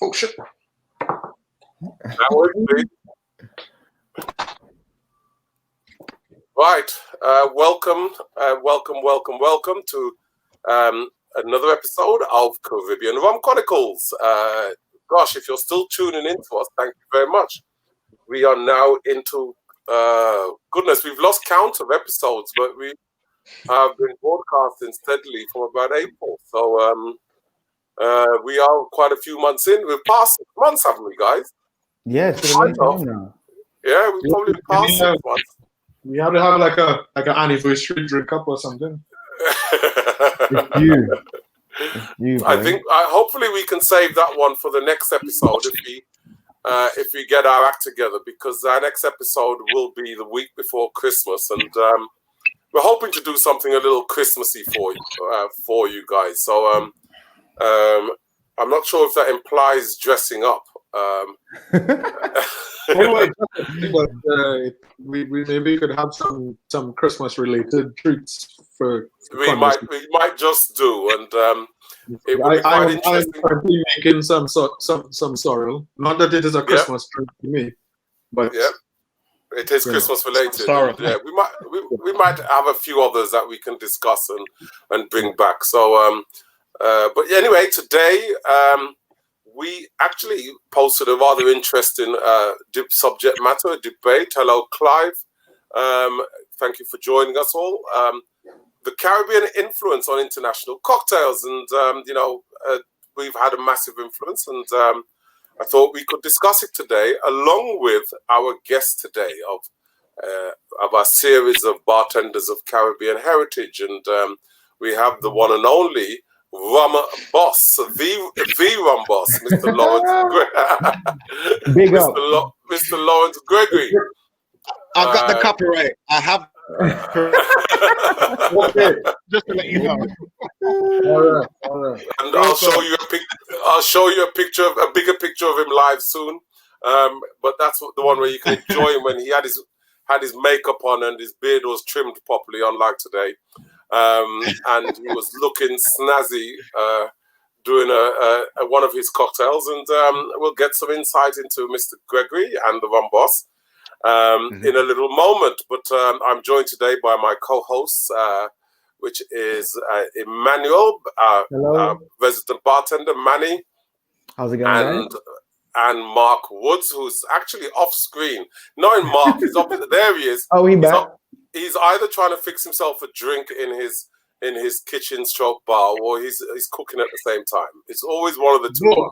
Oh shit! Right. Welcome to another episode of Caribbean Rum Chronicles. Gosh, if you're still tuning in to us, thank you very much. We are now into goodness, we've lost count of episodes, but we have been broadcasting steadily from about April. So we are quite a few months in. We've passed 6 months, haven't we, guys? Yeah, it's been a long time now. Yeah, we've probably passed 6 months. We have to have like an anniversary drink up or something. It's you, I think hopefully we can save that one for the next episode if we get our act together, because our next episode will be the week before Christmas, and we're hoping to do something a little Christmassy for you guys. So I'm not sure if that implies dressing up. Anyway, but we maybe could have some Christmas related treats for. We might just do, and it would be quite interesting. I'm currently making some sorrel. Not that it is a Christmas treat to me, but it is Christmas related. And, we might have a few others that we can discuss and bring back. So but anyway, today we actually posted a rather interesting subject matter, a debate. Hello, Clive. Thank you for joining us all. The Caribbean influence on international cocktails. And, we've had a massive influence. And I thought we could discuss it today, along with our guest today of our series of bartenders of Caribbean heritage. And we have the one and only RumBoss, the RumBoss, Mr. Lawrence. Big up. Mr. Lawrence Gregory. I've got the copyright. I have. Just to let you know. All right. And I'll show you a bigger picture of him live soon. But that's the one where you can enjoy him when he had his makeup on and his beard was trimmed properly, unlike today. And he was looking snazzy doing one of his cocktails, and we'll get some insight into Mr. Gregory and the RumBoss in a little moment. But I'm joined today by my co-hosts, which is Emmanuel, resident bartender, Manny. How's it going, and Mark Woods, who's actually off screen. Knowing Mark, he's up there. He is. Oh, he's back. He's either trying to fix himself a drink in his kitchen stroke bar, or he's cooking at the same time. It's always one of the two.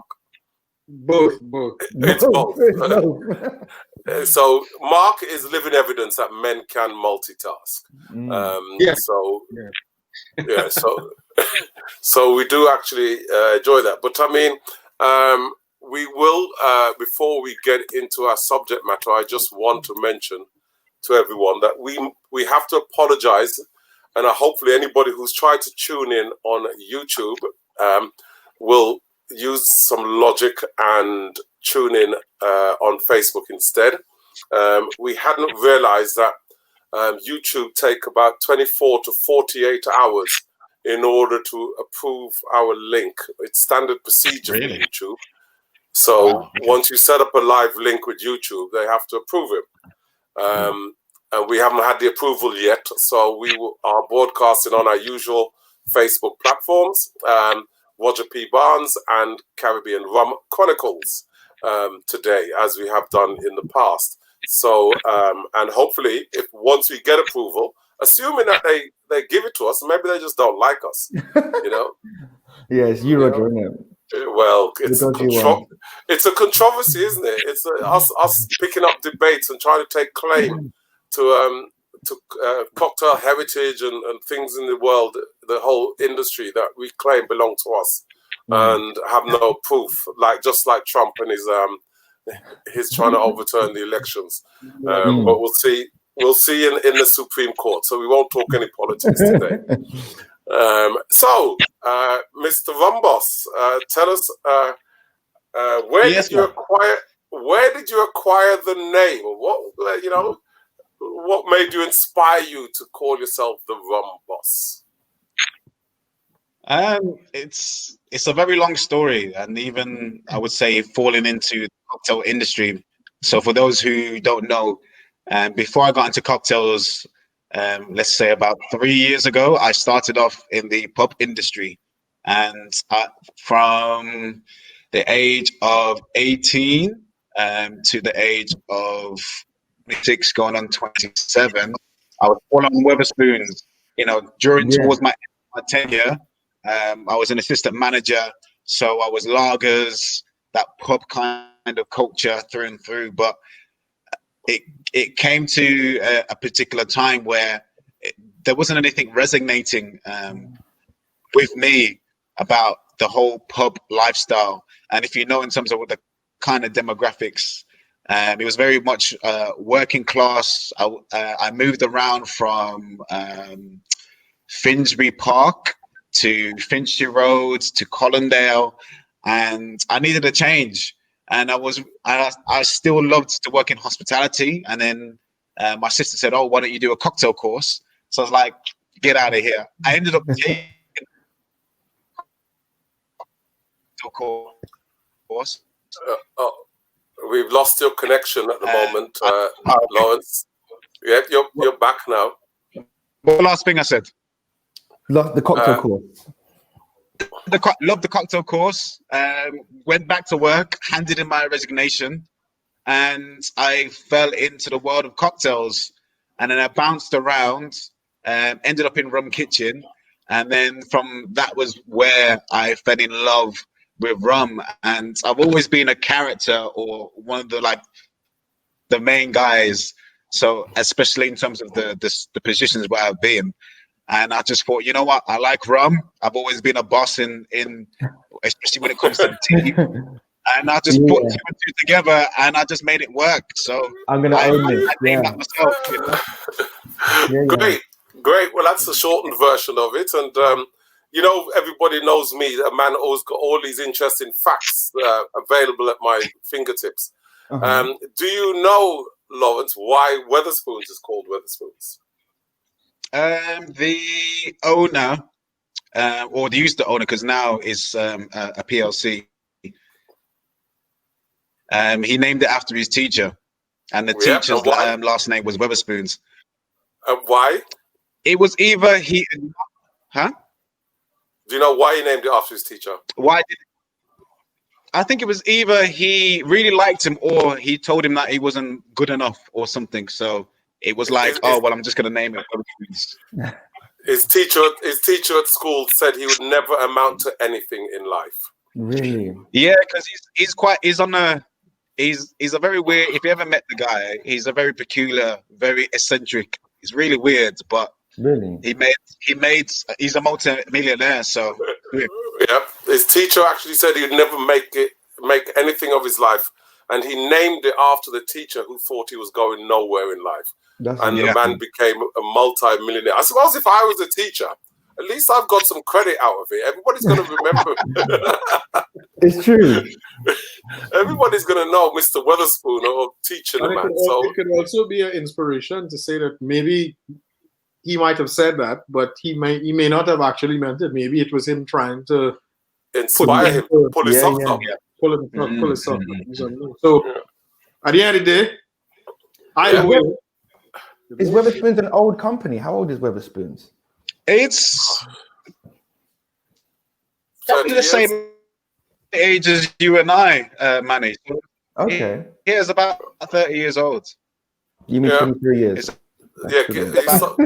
Both. It's both. So Mark is living evidence that men can multitask. So we do actually enjoy that. But I mean, we will before we get into our subject matter, I just want to mention to everyone that we have to apologize, and hopefully anybody who's tried to tune in on YouTube will use some logic and tune in on Facebook instead. We hadn't realized that YouTube take about 24 to 48 hours in order to approve our link. It's standard procedure for YouTube. So once you set up a live link with YouTube, they have to approve it. And we haven't had the approval yet, so we are broadcasting on our usual Facebook platforms, Roger P. Barnes and Caribbean Rum Chronicles today, as we have done in the past. So, and hopefully, once we get approval, assuming that they give it to us, maybe they just don't like us, Yeah, it's you, Roger, isn't it? Well, it's a controversy, isn't it? It's us picking up debates and trying to take claim to cocktail heritage and things in the world, the whole industry that we claim belong to us, and have no proof, just like Trump and his trying to overturn the elections. But we'll see in the Supreme Court. So we won't talk any politics today. So, Mr. RumBoss, tell us where did you acquire the name? What made you inspire you to call yourself the RumBoss? It's a very long story, and even I would say falling into the cocktail industry. So for those who don't know, before I got into cocktails, let's say about 3 years ago, I started off in the pub industry, and from the age of 18 to the age of 26, going on 27, I was all on Weatherspoons. During Yeah. towards my tenure, I was an assistant manager, so I was lagers, that pub kind of culture through and through. But it came to a particular time where there wasn't anything resonating with me about the whole pub lifestyle. And if you know, in terms of what the kind of demographics, it was very much working class. I moved around from Finsbury Park to Finchley Road to Colindale, and I needed a change. And I still loved to work in hospitality. And then my sister said, "Oh, why don't you do a cocktail course?" So I was like, "Get out of here!" I ended up taking a course. We've lost your connection at the moment, Lawrence. Yeah, you're back now. What the last thing I said? Love the cocktail course. Loved the cocktail course. Went back to work, handed in my resignation, and I fell into the world of cocktails. And then I bounced around, ended up in Rum Kitchen, and then from that was where I fell in love with rum. And I've always been a character or one of the main guys. So especially in terms of the positions where I've been. And I just thought, you know what? I like rum. I've always been a boss in especially when it comes to the team. And I just put two and two together, and I just made it work. So I'm gonna own this. I named that myself. Great. Well, that's the shortened version of it. And everybody knows me. A man always got all these interesting facts available at my fingertips. Do you know, Lawrence, why Weatherspoons is called Weatherspoons? The owner, or the used to owner, because now is a PLC. He named it after his teacher, and the teacher's last name was Weatherspoons. Why? It was either he, huh? Do you know why he named it after his teacher? I think it was either he really liked him, or he told him that he wasn't good enough, or something. So it was like, I'm just gonna name it Weatherspoons. His teacher at school said he would never amount to anything in life. Really? Yeah, because he's a very weird. If you ever met the guy, he's a very peculiar, very eccentric. He's really weird, but really, he's a multi-millionaire. So yeah, his teacher actually said he'd never make anything of his life, and he named it after the teacher who thought he was going nowhere in life. The man became a multi-millionaire. I suppose if I was a teacher, at least I've got some credit out of it. Everybody's going to remember. It's true. Everybody's going to know Mr. Weatherspoon or teaching the man. It could also be an inspiration to say that maybe he might have said that, but he may not have actually meant it. Maybe it was him trying to inspire him, pull his socks up. Pull his socks up. So at the end of the day, I will. Is Weatherspoons an old company? How old is Weatherspoons? It's the same age as you and I, Manny. Okay. Yeah, it's about 30 years old. You mean 23 years? Stop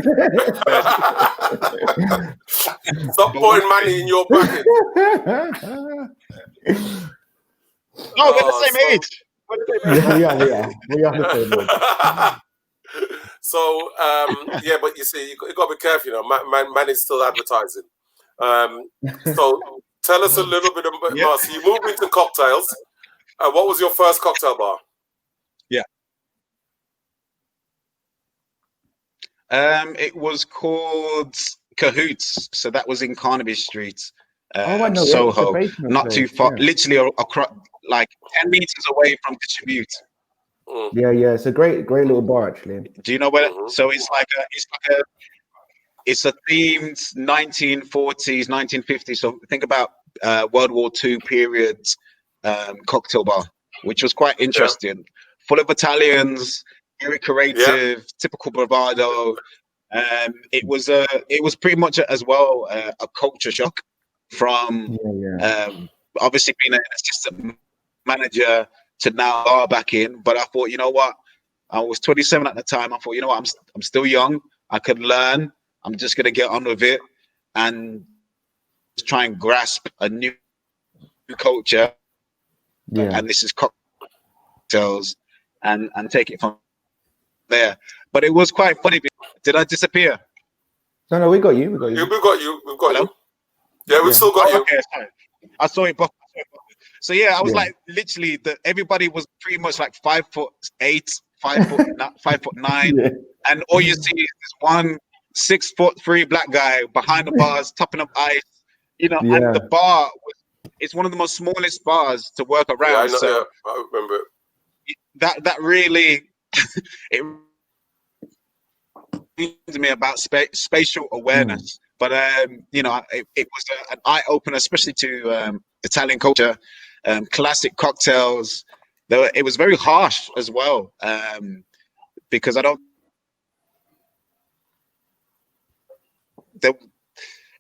putting money in your pocket. No, we're the same age. We are the same age. So, but you see, you got to be careful, man is still advertising. So tell us a little bit about, so you moved into cocktails. What was your first cocktail bar? Yeah. It was called Cahoots. So that was in Carnaby Street, I know. Soho. Not too far, literally across, like 10 meters away from Distribute. Yeah, it's a great little bar actually. Do you know where? So it's a themed 1940s, 1950s. So think about World War II period cocktail bar, which was quite interesting. Full of Italians, very creative, typical bravado. It was pretty much as well a culture shock from obviously being an assistant manager to now bar back in. But I thought, you know what? I was 27 at the time. I thought, you know what? I'm still young. I could learn. I'm just gonna get on with it and just try and grasp a new culture. And this is cocktails, and take it from there. But it was quite funny. Did I disappear? No, we got you. We got you. Yeah, we've got you. We've got Hello? you. Yeah, we've still got you. Okay, sorry. I saw it. So yeah, I was like, literally, everybody was pretty much like 5'8", 5'9", and all you see is this one 6'3" black guy behind the bars, topping up ice. You know, and the bar it's one of the most smallest bars to work around. Yeah, I know, so I remember it. That really it to me about spatial awareness. But you know, it was an eye opener, especially to Italian culture, classic cocktails. It was very harsh as well, because I don't.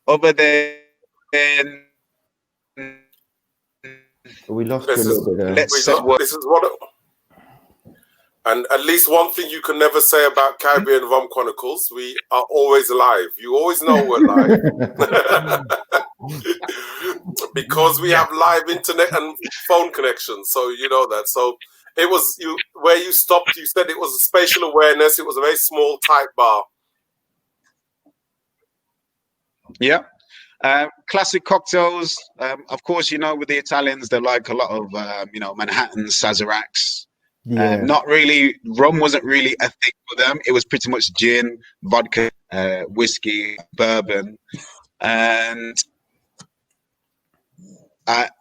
Over there, we lost you a little bit there. This is what. And at least one thing you can never say about Caribbean Rum Chronicles, we are always live. You always know we're live. Because we have live internet and phone connections, so you know that. So it was where you stopped, you said it was a spatial awareness, it was a very small, tight bar. Yeah. Classic cocktails. Of course, you know, with the Italians, they like a lot of, you know, Manhattan, Sazeracs. Not really, rum wasn't really a thing for them. It was pretty much gin, vodka, whiskey, bourbon. And the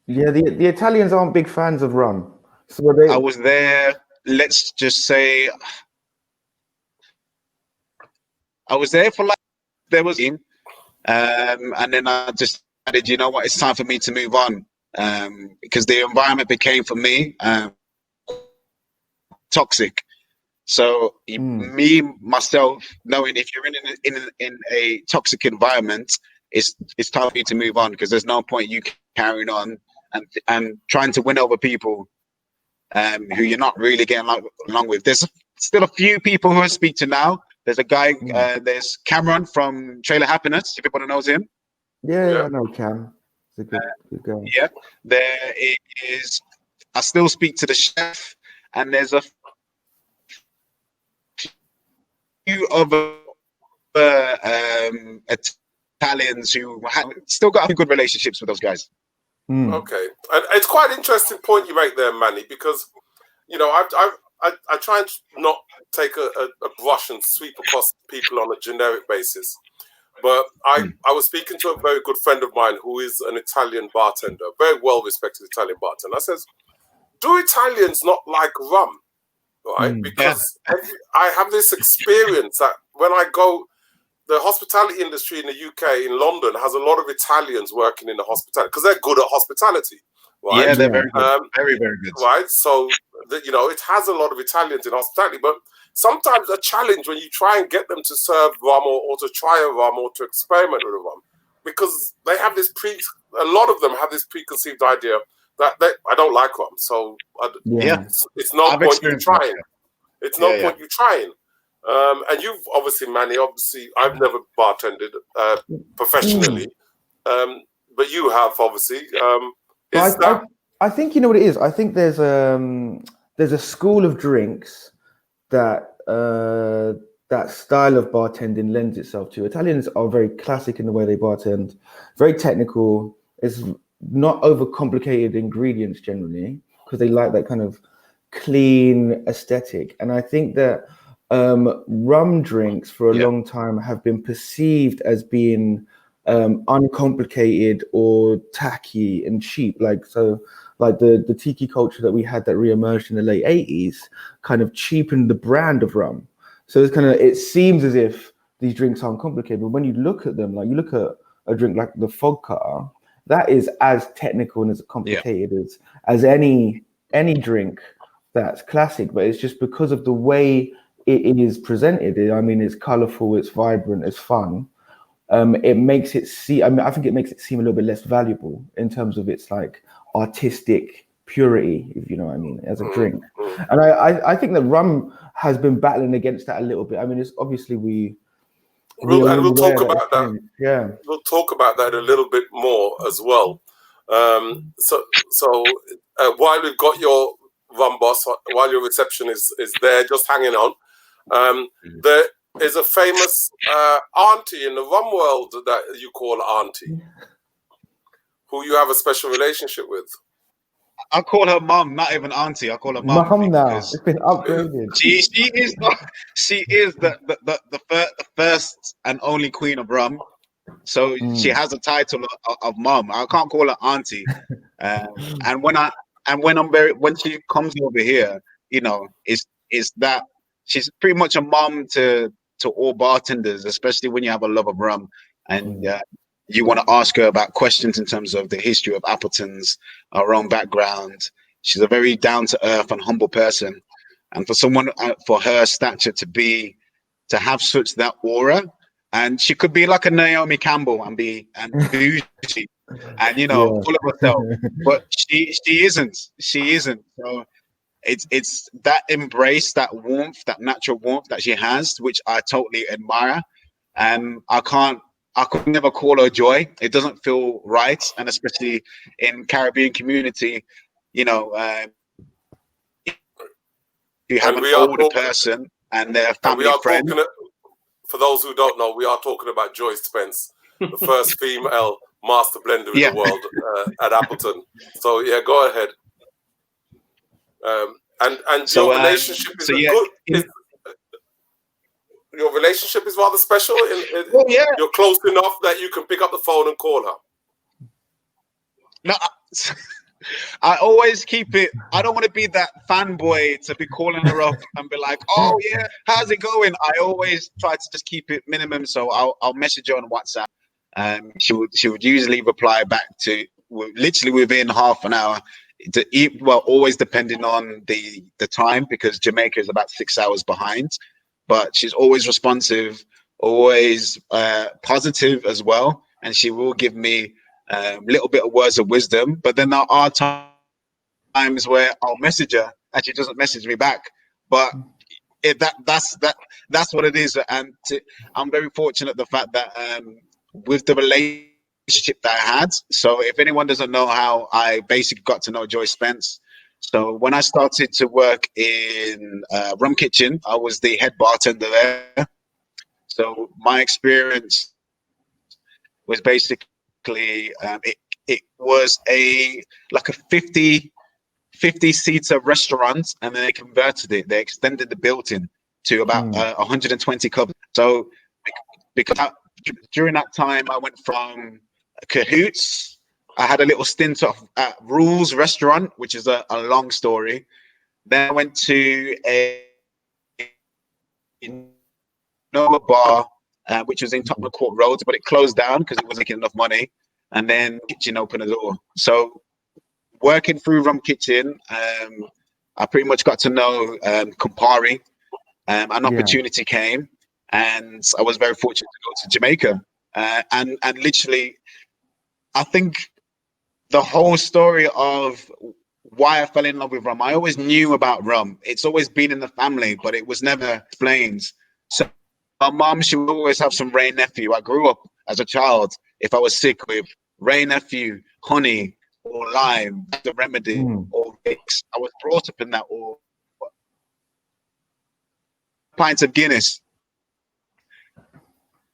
Italians aren't big fans of rum. So I was there, let's just say, I was there for there was and then I just decided, you know what, it's time for me to move on, because the environment became for me toxic. So me myself knowing if you're in a toxic environment, it's time for you to move on, because there's no point you carrying on and trying to win over people who you're not really getting along with. There's still a few people who I speak to now. There's a guy, there's Cameron from Trailer Happiness, if everyone knows him. Yeah, I know Cam. He's a good guy. Yeah, there is, I still speak to the chef, and there's a few other Italians who still got a few good relationships with those guys. Okay, and it's quite an interesting point you make there, Manny, because you know I try and not take a brush and sweep across people on a generic basis, but I was speaking to a very good friend of mine who is an Italian bartender, a very well respected Italian bartender. I says, do Italians not like rum? Right, because I have this experience that when I go, the hospitality industry in the UK, in London, has a lot of Italians working in the hospitality because they're good at hospitality. Right? Yeah, they're very good. Very, very good. Right, so you know, it has a lot of Italians in hospitality, but sometimes a challenge when you try and get them to serve rum or to try a rum or to experiment with a rum, because they have this a lot of them have this preconceived idea that I don't like rum, so it's no point you trying. It's no point you trying. And you've obviously, Manny, I've never bartended professionally, but you have obviously. I think you know what it is. I think there's a school of drinks that that style of bartending lends itself to. Italians are very classic in the way they bartend, very technical. It's not overcomplicated ingredients generally, because they like that kind of clean aesthetic. And I think that rum drinks for a long time have been perceived as being uncomplicated or tacky and cheap. Like the tiki culture that we had that reemerged in the late 80s kind of cheapened the brand of rum. So it seems as if these drinks aren't complicated, but when you look at them, like you look at a drink like the fog cutter, that is as technical and as complicated as any drink that's classic, but it's just because of the way it is presented. I mean, it's colorful, it's vibrant, it's fun. It makes it seem, I mean, I think it makes it seem a little bit less valuable in terms of its like artistic purity, if you know what I mean, as a drink. And I think that rum has been battling against that a little bit. I mean, it's obviously we'll talk about that. Yeah, we'll talk about that a little bit more as well. So while we've got your RumBoss, while your reception is there, just hanging on. There is a famous auntie in the rum world that you call auntie, who you have a special relationship with. I call her mum, not even auntie. I call her mum. Mum now. It's been upgraded. She is the first and only queen of rum. So she has a title of mum. I can't call her auntie. And when she comes over here, you know, is that she's pretty much a mum to all bartenders, especially when you have a love of rum and you want to ask her about questions in terms of the history of Appleton's, her own background. She's a very down to earth and humble person, and for her stature to have such that aura. And she could be like a Naomi Campbell and bougie and, you know, full of herself. But she isn't. She isn't. So it's that embrace, that warmth, that natural warmth that she has, which I totally admire. And I could never call her Joy. It doesn't feel right. And especially in Caribbean community, you know, you have an older person and their family friend. For those who don't know, we are talking about Joy Spence, the first female master blender in the world at Appleton. So yeah, go ahead. And so, your relationship is good. Your relationship is rather special. You're close enough that you can pick up the phone and call her. No, I always keep it. I don't want to be that fanboy to be calling her up and be like, "Oh yeah, how's it going?" I always try to just keep it minimum. So I'll message her on WhatsApp. She would usually reply back to literally within half an hour. Always depending on the time, because Jamaica is about 6 hours behind. But she's always responsive, always positive as well, and she will give me a little bit of words of wisdom. But then there are times where I'll message her and she doesn't message me back. But that's what it is. And I'm very fortunate the fact that with the relationship that I had. So if anyone doesn't know how I basically got to know Joy Spence. So when I started to work in Rum Kitchen, I was the head bartender there. So my experience was basically it was like a 50-seater restaurant, and then they converted it. They extended the building to about 120 covers. So because during that time, I went from Cahoots. I had a little stint at Rules Restaurant, which is a long story. Then I went to a Nova Bar, which was in Tottenham Court Road, but it closed down because it wasn't making enough money. And then Kitchen opened the door. So working through Rum Kitchen, I pretty much got to know Campari. An opportunity came, and I was very fortunate to go to Jamaica. And literally, I think the whole story of why I fell in love with rum, I always knew about rum. It's always been in the family, but it was never explained. So my mom, she would always have some Ray Nephew. I grew up as a child, if I was sick, with Ray Nephew, honey, or lime, the remedy, or Vicks. I was brought up in that, or pints of Guinness.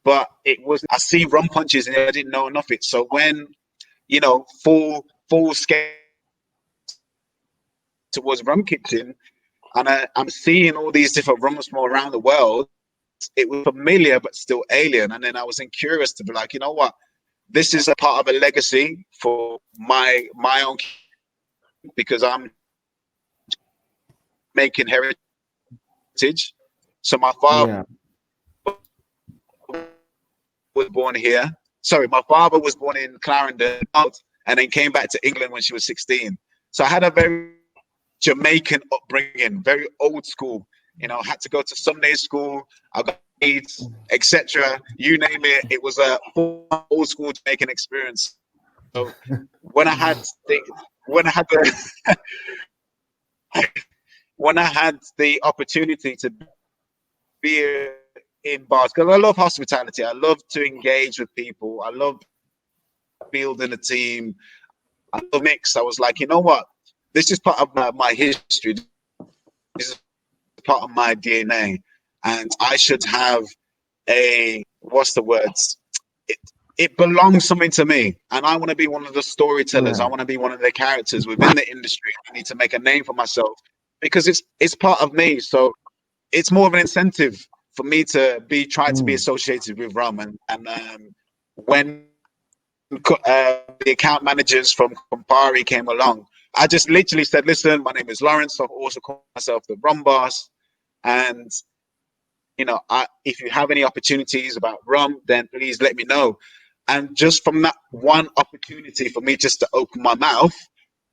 But it was, I see rum punches and I didn't know enough of it. So when, you know, full scale towards Rum Kitchen, and I'm seeing all these different rums from around the world, it was familiar but still alien. And then I was curious to be like, you know what, this is a part of a legacy for my own, because I'm making heritage. So my father was born here. Sorry, my father was born in Clarendon and then came back to England when she was 16. So I had a very Jamaican upbringing, very old school. You know, had to go to Sunday school. I got AIDS, etc. You name it. It was a old school Jamaican experience. So when I had the opportunity to be in bars, because I love hospitality, I love to engage with people, I love building a team, I love mix. I was like, you know what? This is part of my history. This is part of my DNA, and I should have what's the words? It belongs something to me, and I want to be one of the storytellers. I want to be one of the characters within the industry. I need to make a name for myself because it's part of me. So it's more of an incentive for me to try to be associated with rum. And when the account managers from Campari came along, I just literally said, listen, my name is Lawrence. I also call myself the RumBoss. And, you know, if you have any opportunities about rum, then please let me know. And just from that one opportunity for me just to open my mouth,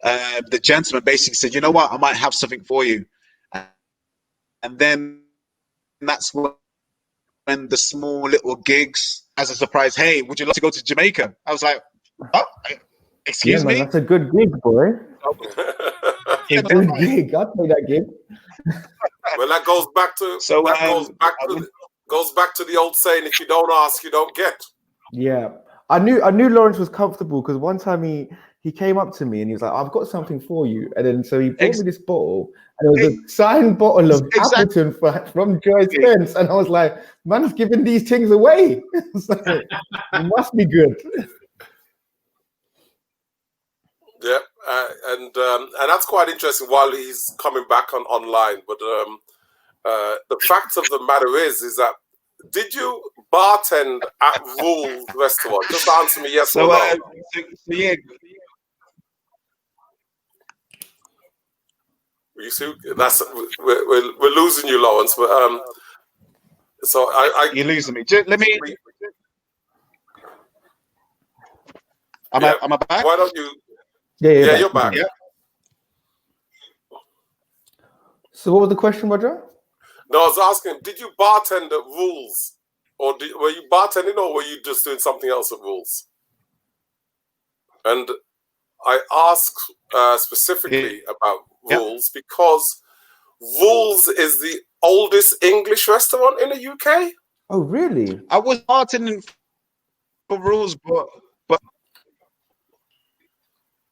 the gentleman basically said, you know what, I might have something for you. And then that's when the small little gigs, as a surprise, hey, would you like to go to Jamaica? I was like, oh, excuse me? That's a good gig, boy. A good gig. I'll take that gig. Well, that goes back to goes back to the old saying: if you don't ask, you don't get. Yeah, I knew Lawrence was comfortable because one time he came up to me and he was like, "I've got something for you," and then so he brought me this bottle, and it was a signed bottle of Appleton from Joy Spence, and I was like, "Man's giving these things away." So, it must be good. Yeah, and that's quite interesting. While he's coming back online, but the fact of the matter is that did you bartend at Rules Restaurant? Just answer me yes or no. Yeah. You see, that's we're losing you, Lawrence. But so you're losing me. Let me. Am I back? Why don't you? Yeah, you're back. Yeah. So what was the question, Roger? No, I was asking, did you bartend at Rules? Or were you bartending or were you just doing something else at Rules? And I ask specifically about Rules because Rules is the oldest English restaurant in the UK. Oh, really? I was bartending for Rules, but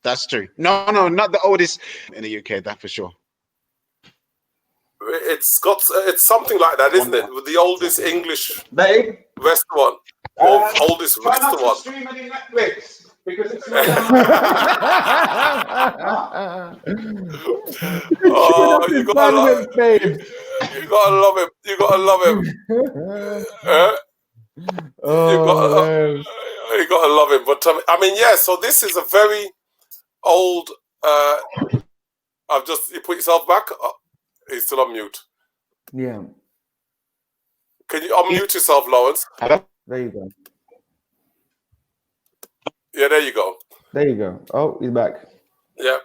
that's true. No, not the oldest in the UK, that for sure. It's something like that, isn't it? With the oldest English restaurant or oldest restaurant. Not to stream any Netflix because it's oh, you gotta love him. You gotta love him. You gotta love him. You gotta love him. But I mean, yeah. So this is a very old. You put yourself back. He's still on mute. Yeah. Can you unmute yourself, Lawrence? There you go. Yeah, there you go. There you go. Oh, he's back. Yeah.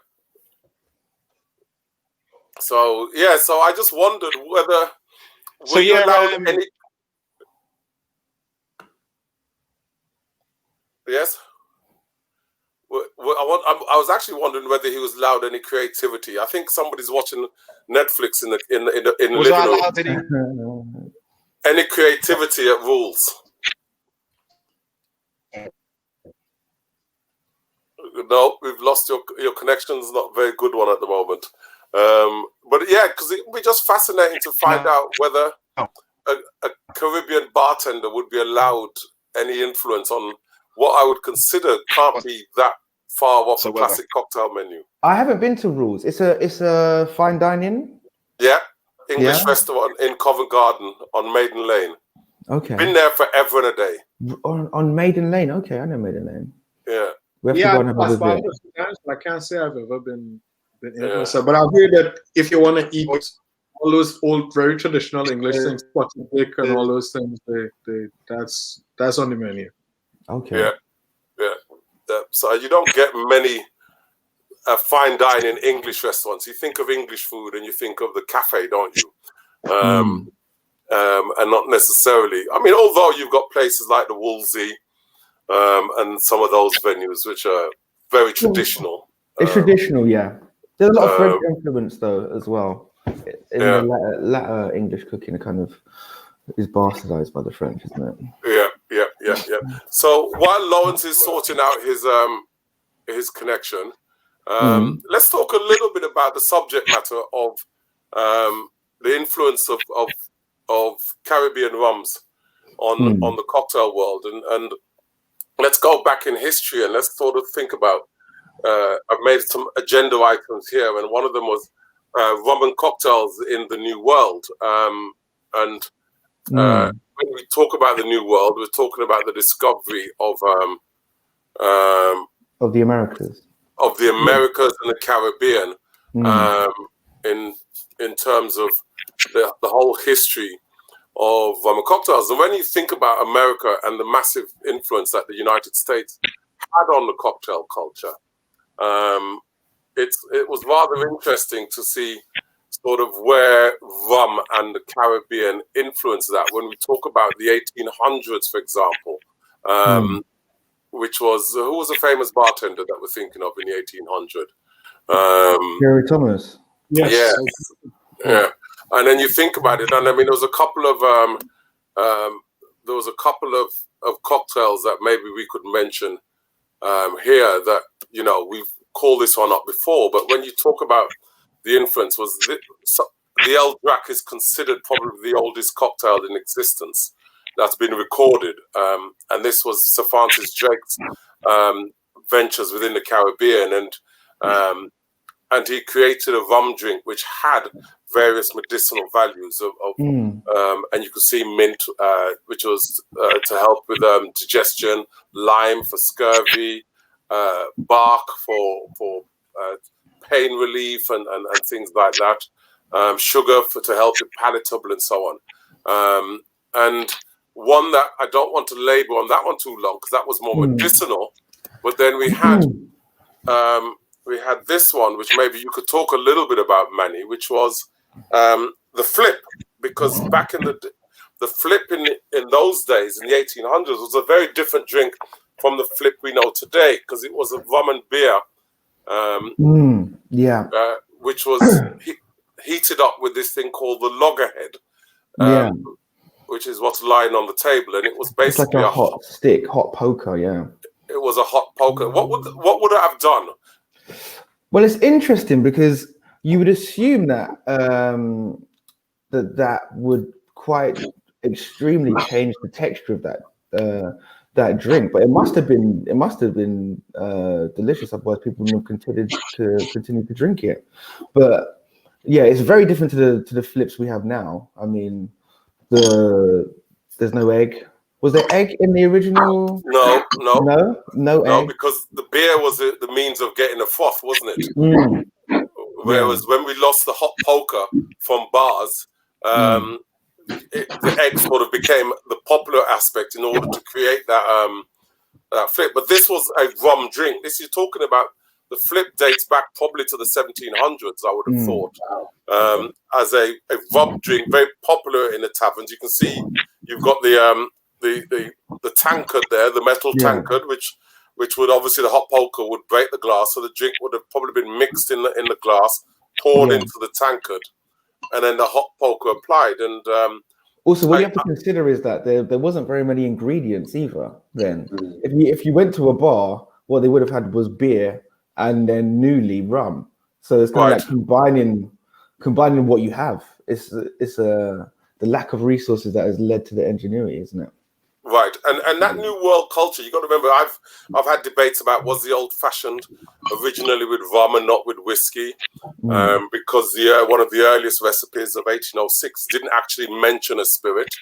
So I just wondered whether you allowed any. Yes. I was actually wondering whether he was allowed any creativity. I think somebody's watching Netflix in the was I living allowed room. Any creativity at Rules? No, we've lost your connection's not a very good one at the moment. But yeah, because it would be just fascinating to find out whether a Caribbean bartender would be allowed any influence on what I would consider can't be that far off the classic cocktail menu. I haven't been to Rules. It's a fine dining. Yeah, English restaurant in Covent Garden on Maiden Lane. Okay. Been there forever and a day. On Maiden Lane. Okay, I know Maiden Lane. Yeah. We have to Yeah, go and have a I've passed visit. by a few times, but I can't say I've ever been in it Yeah. myself. But I've heard that if you want to eat all those old, very traditional English things, potty dick and all those things, that's on the menu. Okay. Yeah. So you don't get many fine dining English restaurants. You think of English food and you think of the cafe, don't you? And not necessarily. I mean, although you've got places like the Wolsey and some of those venues which are very traditional. It's traditional, yeah. There's a lot of French influence though as well. In the latter English cooking, it kind of is bastardized by the French, isn't it? Yeah. So while Lawrence is sorting out his connection, let's talk a little bit about the subject matter of the influence of Caribbean rums on the cocktail world, and let's go back in history and let's sort of think about. I've made some agenda items here, and one of them was rum and cocktails in the New World. When we talk about the New World, we're talking about the discovery of the Americas, and the Caribbean, in terms of the whole history of rum and cocktails. And when you think about America and the massive influence that the United States had on the cocktail culture, it was rather interesting to see sort of where rum and the Caribbean influenced that. When we talk about the 1800s, for example, which was, who was a famous bartender that we're thinking of in the 1800s? Jerry Thomas. Yes. Yeah. And then you think about it, and I mean, there was a couple of cocktails that maybe we could mention here that, you know, we've called this one up before, but when you talk about the influence, the El Drac is considered probably the oldest cocktail in existence that's been recorded, and this was Sir Francis Drake's ventures within the Caribbean, and he created a rum drink which had various medicinal values and you could see mint, which was to help with digestion, lime for scurvy, bark for pain relief and things like that, sugar to help with palatable and so on. And one that I don't want to labor on that one too long because that was more medicinal, but then we had this one, which maybe you could talk a little bit about, Manny, which was the flip, because back in the flip in those days, in the 1800s, was a very different drink from the flip we know today, because it was a rum and beer, which was heated up with this thing called the loggerhead, which is what's lying on the table, and it was basically like a hot stick, hot poker, It was a hot poker. What would it have done? Well, it's interesting because you would assume that that would quite extremely change the texture of that drink, but it must have been delicious. Otherwise, people wouldn't have continue to drink it. But yeah, it's very different to the flips we have now. I mean, there's no egg. Was there egg in the original? No egg. Because the beer was the means of getting a froth, wasn't it? Whereas when we lost the hot poker from bars, the egg sort of became the popular aspect in order to create that flip. But this was a rum drink. This you're talking about. The flip dates back probably to the 1700s, I would have thought, as a rum drink, very popular in the taverns. You can see you've got the tankard there, the metal tankard, which would obviously the hot poker would break the glass, so the drink would have probably been mixed in the glass, poured into the tankard, and then the hot poker applied. And also, what you have to consider is that there wasn't very many ingredients either. Then, if you went to a bar, what they would have had was beer and then newly rum. So it's kind of like combining what you have. It's the lack of resources that has led to the ingenuity, isn't it? Right, and that new world culture, you got to remember, I've had debates about was the old fashioned originally with rum and not with whiskey, because one of the earliest recipes of 1806 didn't actually mention a spirit,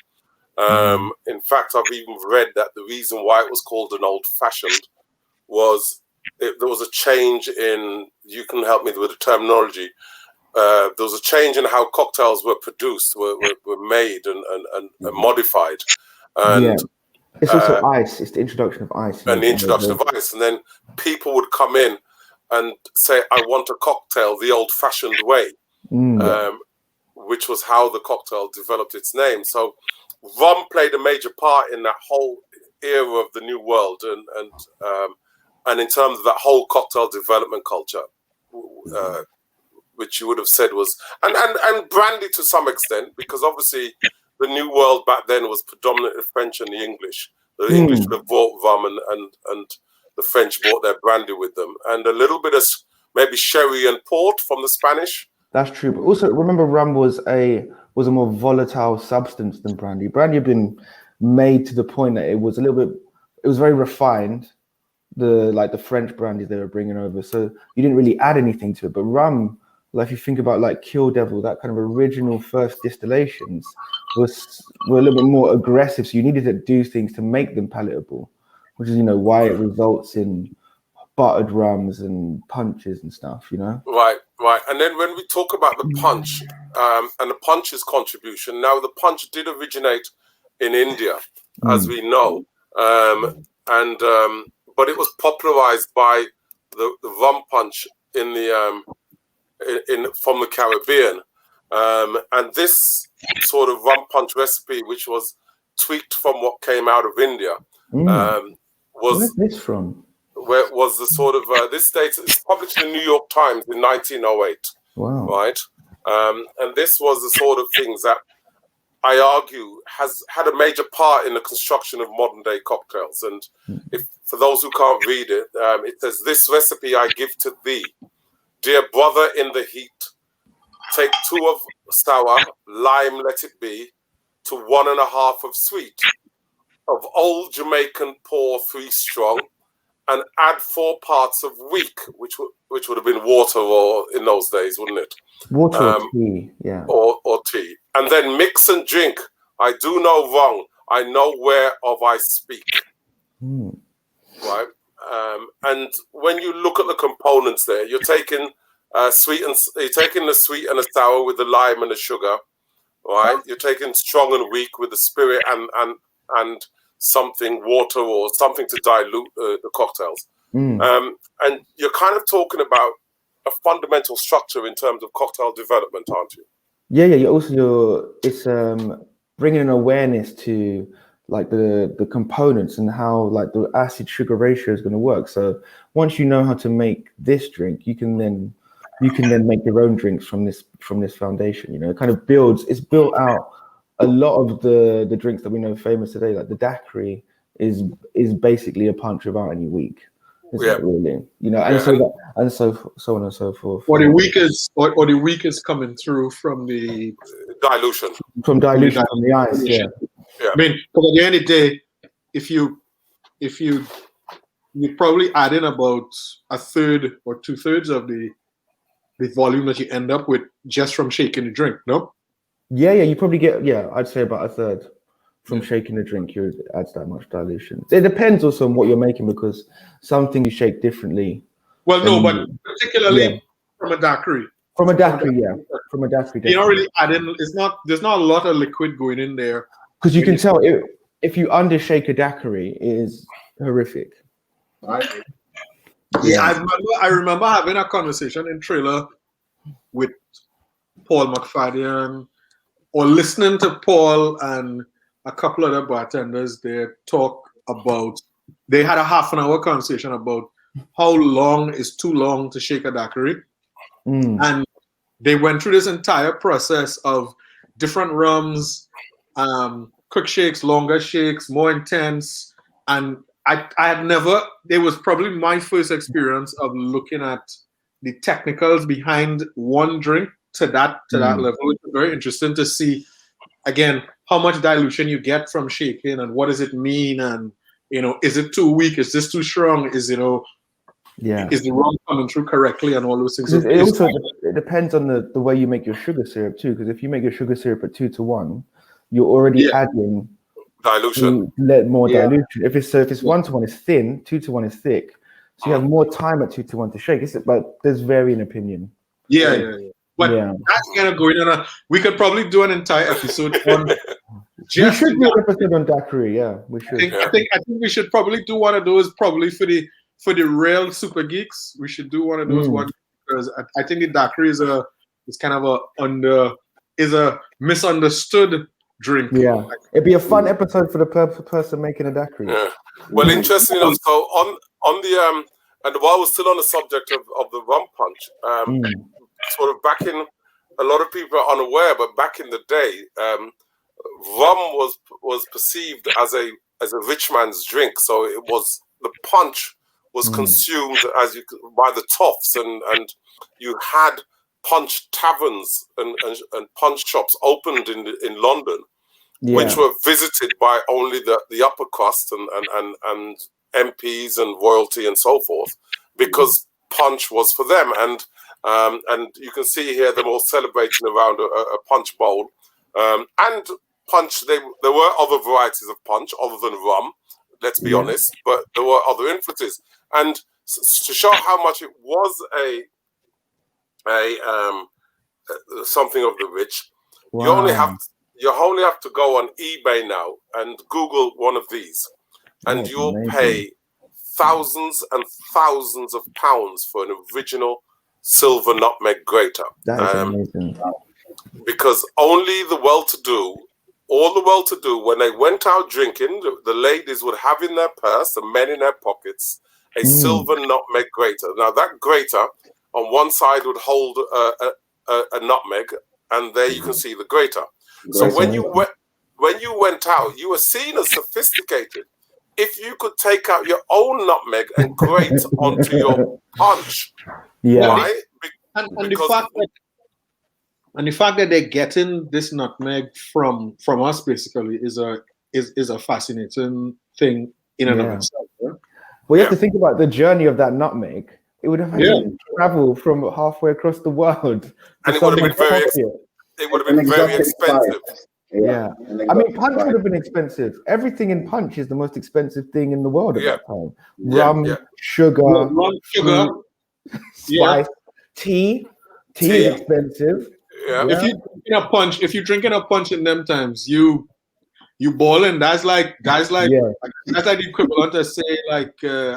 In fact, I've even read that the reason why it was called an old-fashioned was there was a change in, you can help me with the terminology, there was a change in how cocktails were produced, were made and modified. And it's also ice. It's the introduction of ice. And the introduction of ice. And then people would come in and say, I want a cocktail the old-fashioned way, which was how the cocktail developed its name. So rum played a major part in that whole era of the New World and in terms of that whole cocktail development culture, which you would have said was, and brandy to some extent, because obviously the New World back then was predominantly French and the English. The English would have brought rum and the French brought their brandy with them, and a little bit of maybe sherry and port from the Spanish. That's true, but also remember, rum was a more volatile substance than brandy. Brandy had been made to the point that it was very refined. The French brandies they were bringing over, so you didn't really add anything to it. But rum, like if you think about like Kill Devil, that kind of original first distillations were a little bit more aggressive, so you needed to do things to make them palatable, which is why it results in buttered rums and punches and stuff. Right. And then when we talk about the punch and the punch's contribution, now the punch did originate in India, as we know, but it was popularized by the rum punch from the Caribbean, and this sort of rum punch recipe, which was tweaked from what came out of India, was where's this from? Where was the sort of this states it's published in the New York Times in 1908. Wow! Right, and this was the sort of things that I argue has had a major part in the construction of modern day cocktails. And if for those who can't read it, it says, "This recipe I give to thee, dear brother in the heat. Take 2 of sour, lime let it be, to 1 1/2 of sweet. Of old Jamaican pour 3 strong, and add 4 parts of weak," which would have been water, or in those days, wouldn't it? Water or tea, yeah. Or tea. And then mix and drink. I do no wrong. I know whereof I speak. Right? And when you look at the components there, you're taking the sweet and the sour with the lime and the sugar. Right? You're taking strong and weak with the spirit and something, water or something to dilute the cocktails. And you're kind of talking about a fundamental structure in terms of cocktail development, aren't you? Yeah. It's bringing an awareness to like the components and how like the acid sugar ratio is going to work. So once you know how to make this drink, you can then make your own drinks from this foundation. It kind of it's built out. A lot of the drinks that we know famous today, like the daiquiri, is basically a punch without any weak. Isn't it really? And so on and so forth. Or the weak is coming through from the dilution. From dilution from the ice, yeah. I mean, because at the end of the day, if you probably add in about 1/3 or 2/3 of the volume that you end up with just from shaking the drink, no? Yeah, you probably get, I'd say about 1/3 from shaking the drink. You adds that much dilution. It depends also on what you're making, because some things you shake differently. Well, no, but particularly from a daiquiri. From a daiquiri. You don't really add in. There's not a lot of liquid going in there. Because you can tell if you undershake a daiquiri, it is horrific. Right. Yeah, I remember having a conversation in Trailer with Paul McFadden, or listening to Paul and a couple other bartenders there talk about, they had a half an hour conversation about how long is too long to shake a daiquiri. And they went through this entire process of different rums, quick shakes, longer shakes, more intense. And I had never, it was probably my first experience of looking at the technicals behind one drink to that level. It's very interesting to see, again, how much dilution you get from shaking and what does it mean, and is it too weak, is this too strong, is the rum coming through correctly, and all those things. It depends on the way you make your sugar syrup too, because if you make your sugar syrup at 2 to 1, you're already adding dilution. Let more dilution. If it's 1-to-1 is thin, 2-to-1 is thick. So you have more time at 2-to-1 to shake. But there's varying opinion. Yeah. But that's kind of going on. We could probably do an entire episode on. We should do an episode on daiquiri. Yeah, we should. I think we should probably do one of those. Probably for the real super geeks, we should do one of those ones because I think the daiquiri is kind of a misunderstood drink. Yeah, it'd be a fun episode for the person making a daiquiri. Yeah. Well, interesting enough. So on the and while we're still on the subject of the rum punch, sort of back in, a lot of people are unaware, but back in the day, rum was perceived as a rich man's drink. So it was, the punch was consumed by the toffs, and you had punch taverns and punch shops opened in London, which were visited by only the upper crust and MPs and royalty and so forth, because punch was for them. And you can see here them all celebrating around a punch bowl. And punch, there were other varieties of punch other than rum, let's be honest, but there were other influences. And to show how much it was something of the rich, you only have to go on eBay now and Google one of these, and you'll pay thousands and thousands of pounds for an original silver nutmeg grater. That is amazing. Because only the well-to-do, when they went out drinking, the ladies would have in their purse, the men in their pockets, a silver nutmeg grater. Now that grater on one side would hold a nutmeg, and there you can see the grater. So when you went out, you were seen as sophisticated if you could take out your own nutmeg and grate onto your punch. Yeah. Right? And the fact that they're getting this nutmeg from us basically is a fascinating thing in and of itself. Yeah? Well, you have to think about the journey of that nutmeg. It would have had to travel from halfway across the world. And it would have been very expensive. Yeah. I mean, punch would have been expensive. Everything in punch is the most expensive thing in the world at that time. Rum, sugar, spice, tea. Tea is expensive. Yeah. If you're drinking a punch in them times, you boiling. That's like the equivalent to say I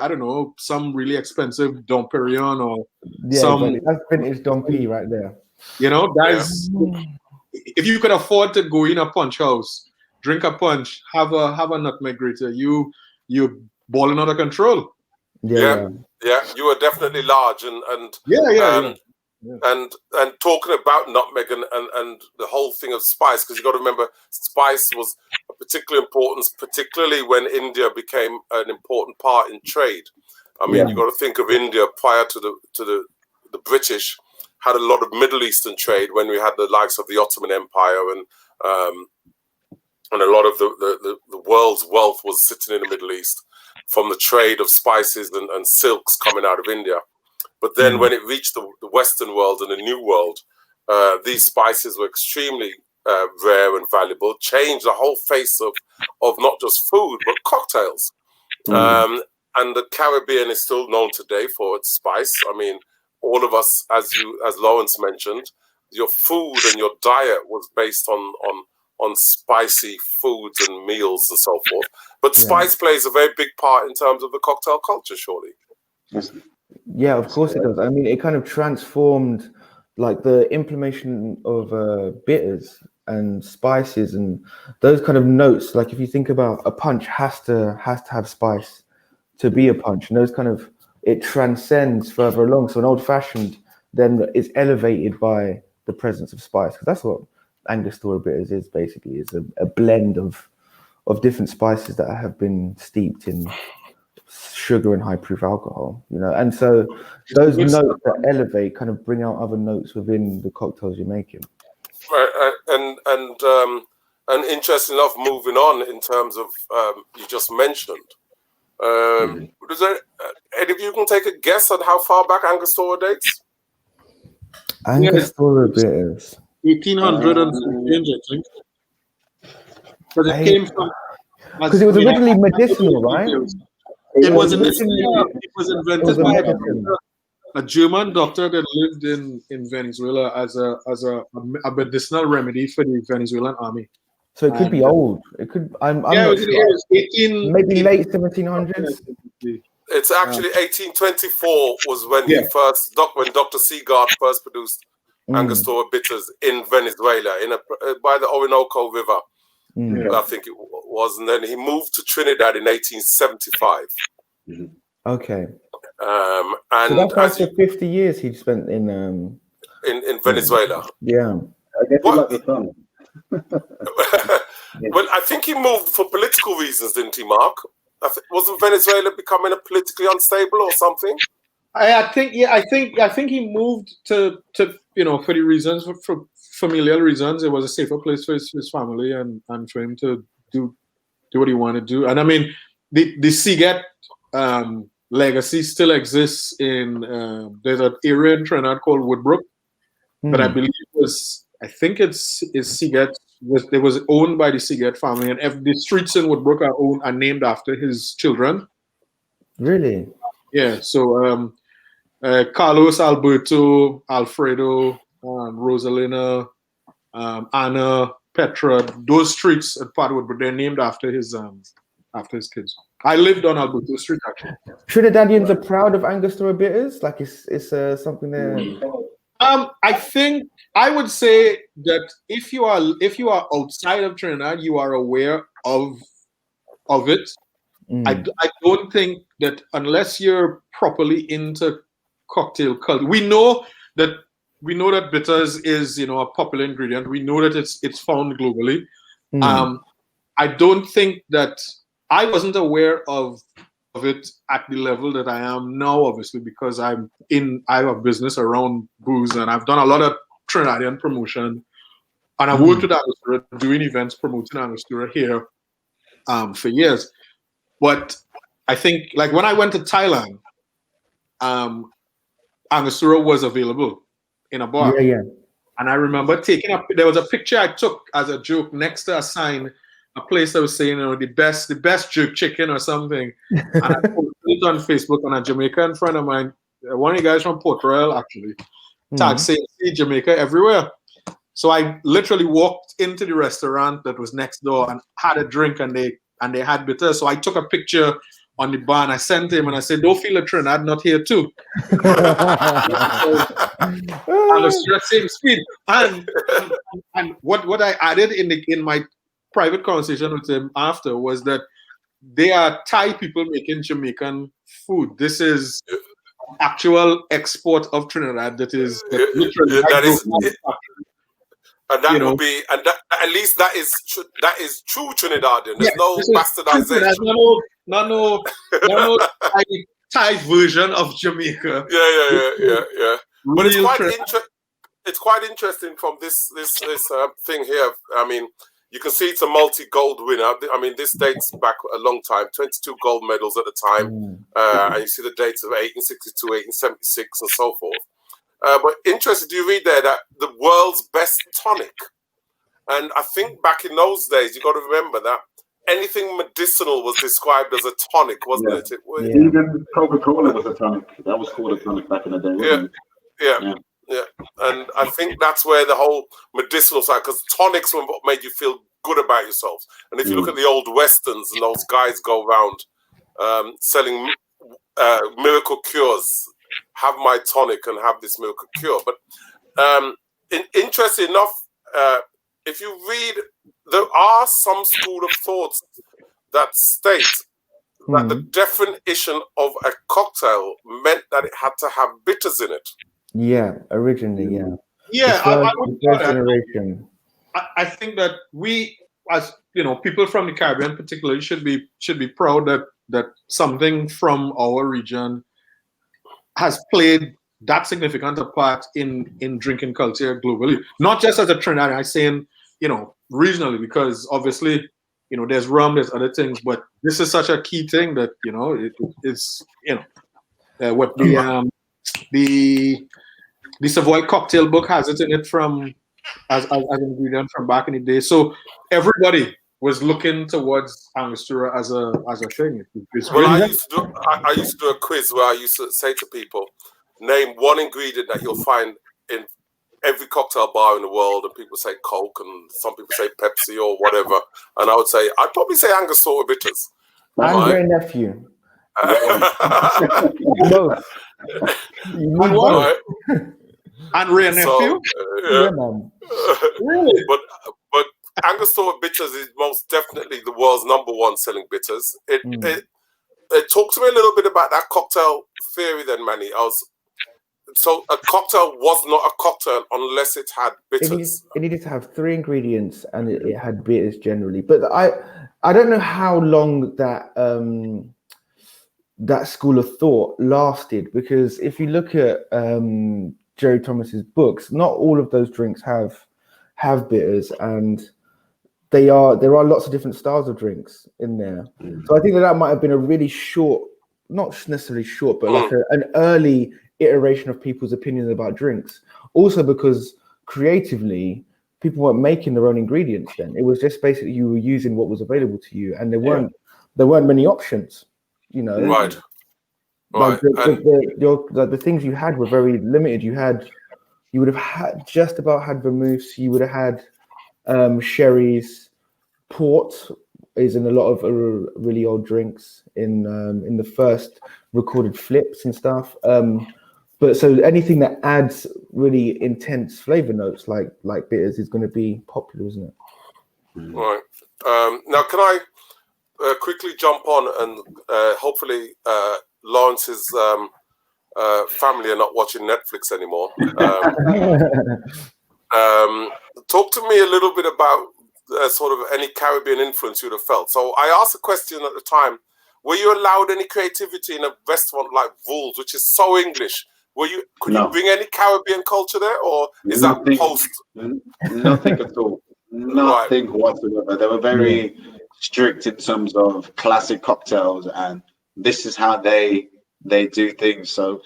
don't know, some really expensive Dom Perignon or some. That's vintage Dom P right there. If you could afford to go in a punch house, drink a punch, have a nutmeg grater, you balling out of control. Yeah, you were definitely large and talking about nutmeg and the whole thing of spice, because you got to remember spice was a particular importance, particularly when India became an important part in trade. I mean, you got to think of India prior to the British had a lot of Middle Eastern trade when we had the likes of the Ottoman Empire and a lot of the world's wealth was sitting in the Middle East from the trade of spices and silks coming out of India. But then when it reached the Western world and the New World, these spices were extremely rare and valuable, changed the whole face of not just food, but cocktails. And the Caribbean is still known today for its spice. I mean, all of us, as Lawrence mentioned, your food and your diet was based on spicy foods and meals and so forth. But spice plays a very big part in terms of the cocktail culture, surely. Yeah, of course it does. I mean, it kind of transformed like the implementation of bitters and spices and those kind of notes. Like if you think about a punch has to have spice to be a punch, and those kind of, it transcends further along. So an old fashioned then is elevated by the presence of spice, because that's what Angostura bitters is basically, is a blend of different spices that have been steeped in sugar and high proof alcohol, and so those notes that elevate kind of bring out other notes within the cocktails you're making. And interesting enough, moving on in terms of you just mentioned, is there any of you can take a guess on how far back Angostura dates? Angostura bitters 1800 and change, I think, because it came from Because it was originally medicinal, right? It was It invented was a by medicine. a German doctor that lived in Venezuela as a medicinal remedy for the Venezuelan army. So it could be old. It could. I'm Yeah, not it sure. was 18, Maybe late 1700s. It's actually 1824 was when when Dr. Seagard first produced Angostura bitters in Venezuela by the Orinoco River. I think it was, and then he moved to Trinidad in 1875. Okay. And so that's like for 50 years he'd spent in Venezuela. Yeah. I guess he liked the sun. Well, I think he moved for political reasons, didn't he, Mark? Wasn't Venezuela becoming a politically unstable or something? I think he moved to for the reasons for familial reasons. It was a safer place for his family and for him to do what he wanted to do. And I mean, the Seagate legacy still exists in there's an area in Trinidad called Woodbrook that I believe is Seagate. It was owned by the Seagate family, and the streets in Woodbrook are named after his children. Really? Yeah. So Carlos, Alberto, Alfredo, Rosalina, Anna, Petra, those streets at part of Woodbrook, they're named after his kids. I lived on Alberto Street actually. Trinidadians are proud of Angostura bitters. Like it's something there. I think I would say that if you are outside of Trinidad, you are aware of it. I don't think that unless you're properly into cocktail culture, we know that bitters is a popular ingredient. We know that it's found globally. I don't think that I wasn't aware of it at the level that I am now, obviously, because I have a business around booze and I've done a lot of Trinidadian promotion, and I've worked with Angostura doing events promoting Angostura here for years. But I think, like, when I went to Thailand, Angostura was available in a bar. Yeah. And I remember there was a picture I took as a joke next to a sign, a place that was saying, the best jerk chicken or something. And I posted it on Facebook, and a Jamaican friend of mine, one of the guys from Port Royal actually, tagged saying, "See Jamaica everywhere." So I literally walked into the restaurant that was next door and had a drink, and they had bitter. So I took a picture on the bar and I sent him and I said, "Don't feel a Trinidad not here too." On the same speed. And what I added in my private conversation with him after was that they are Thai people making Jamaican food. This is actual export of Trinidad that is literally and that would be, and that, at least that is true Trinidadian. There's no bastardization. No Thai version of Jamaica. Yeah. But it's quite interesting from this thing here. I mean, you can see it's a multi-gold winner. I mean, this dates back a long time, 22 gold medals at the time. And you see the dates of 1862, 1876, and so forth. But interesting, do you read there that the world's best tonic? And I think back in those days, you got to remember that anything medicinal was described as a tonic, wasn't it? Even Coca-Cola was a tonic. That was called a tonic back in the day, wasn't it? Yeah. And I think that's where the whole medicinal side, because tonics were what made you feel good about yourself. And if you look at the old westerns, and those guys go around selling miracle cures, have my tonic and have this miracle cure. But interesting enough, if you read, there are some school of thoughts that state that the definition of a cocktail meant that it had to have bitters in it. Yeah, originally, yeah. Yeah, the first generation. I think that we, as people from the Caribbean particularly, should be proud that something from our region has played that significant a part in drinking culture globally. Not just as a Trinidadian, I'm saying, regionally, because obviously, there's rum, there's other things, but this is such a key thing that, it's, what the Savoy cocktail book has it in it from as an ingredient from back in the day. So everybody was looking towards Angostura as a thing. It's Well, really I used to do a quiz where I used to say to people, name one ingredient that you'll find in every cocktail bar in the world, and people say Coke, and some people say Pepsi or whatever, and I would say I'd probably say Angostura bitters. Andre nephew. Both. Right. And Ray nephew. So, Yeah, man. Really? But Angostura bitters is most definitely the world's #1 selling bitters. It talk to me a little bit about that cocktail theory then, Manny. So a cocktail was not a cocktail unless it had bitters. It needed to have 3 ingredients, and it had bitters generally. But I don't know how long that that school of thought lasted, because if you look at Jerry Thomas's books, not all of those drinks have bitters, and there are lots of different styles of drinks in there. So I think that might have been a really short, not necessarily short, but like an early iteration of people's opinions about drinks. Also because creatively, people weren't making their own ingredients then. It was just basically you were using what was available to you, and there weren't many options, you know. Right. Like the things you had were very limited. You would have just about had vermouths. You would have had sherries. Port is in a lot of really old drinks in the first recorded flips and stuff. But so anything that adds really intense flavor notes like bitters is going to be popular, isn't it? Right. Now, can I quickly jump on and hopefully Lawrence's family are not watching Netflix anymore. Talk to me a little bit about sort of any Caribbean influence you'd have felt. So I asked a question at the time: were you allowed any creativity in a restaurant like Vools, which is so English? Could you bring any Caribbean culture there, or is that post? Nothing at all. Nothing whatsoever. They were very strict in terms of classic cocktails, and this is how they do things. So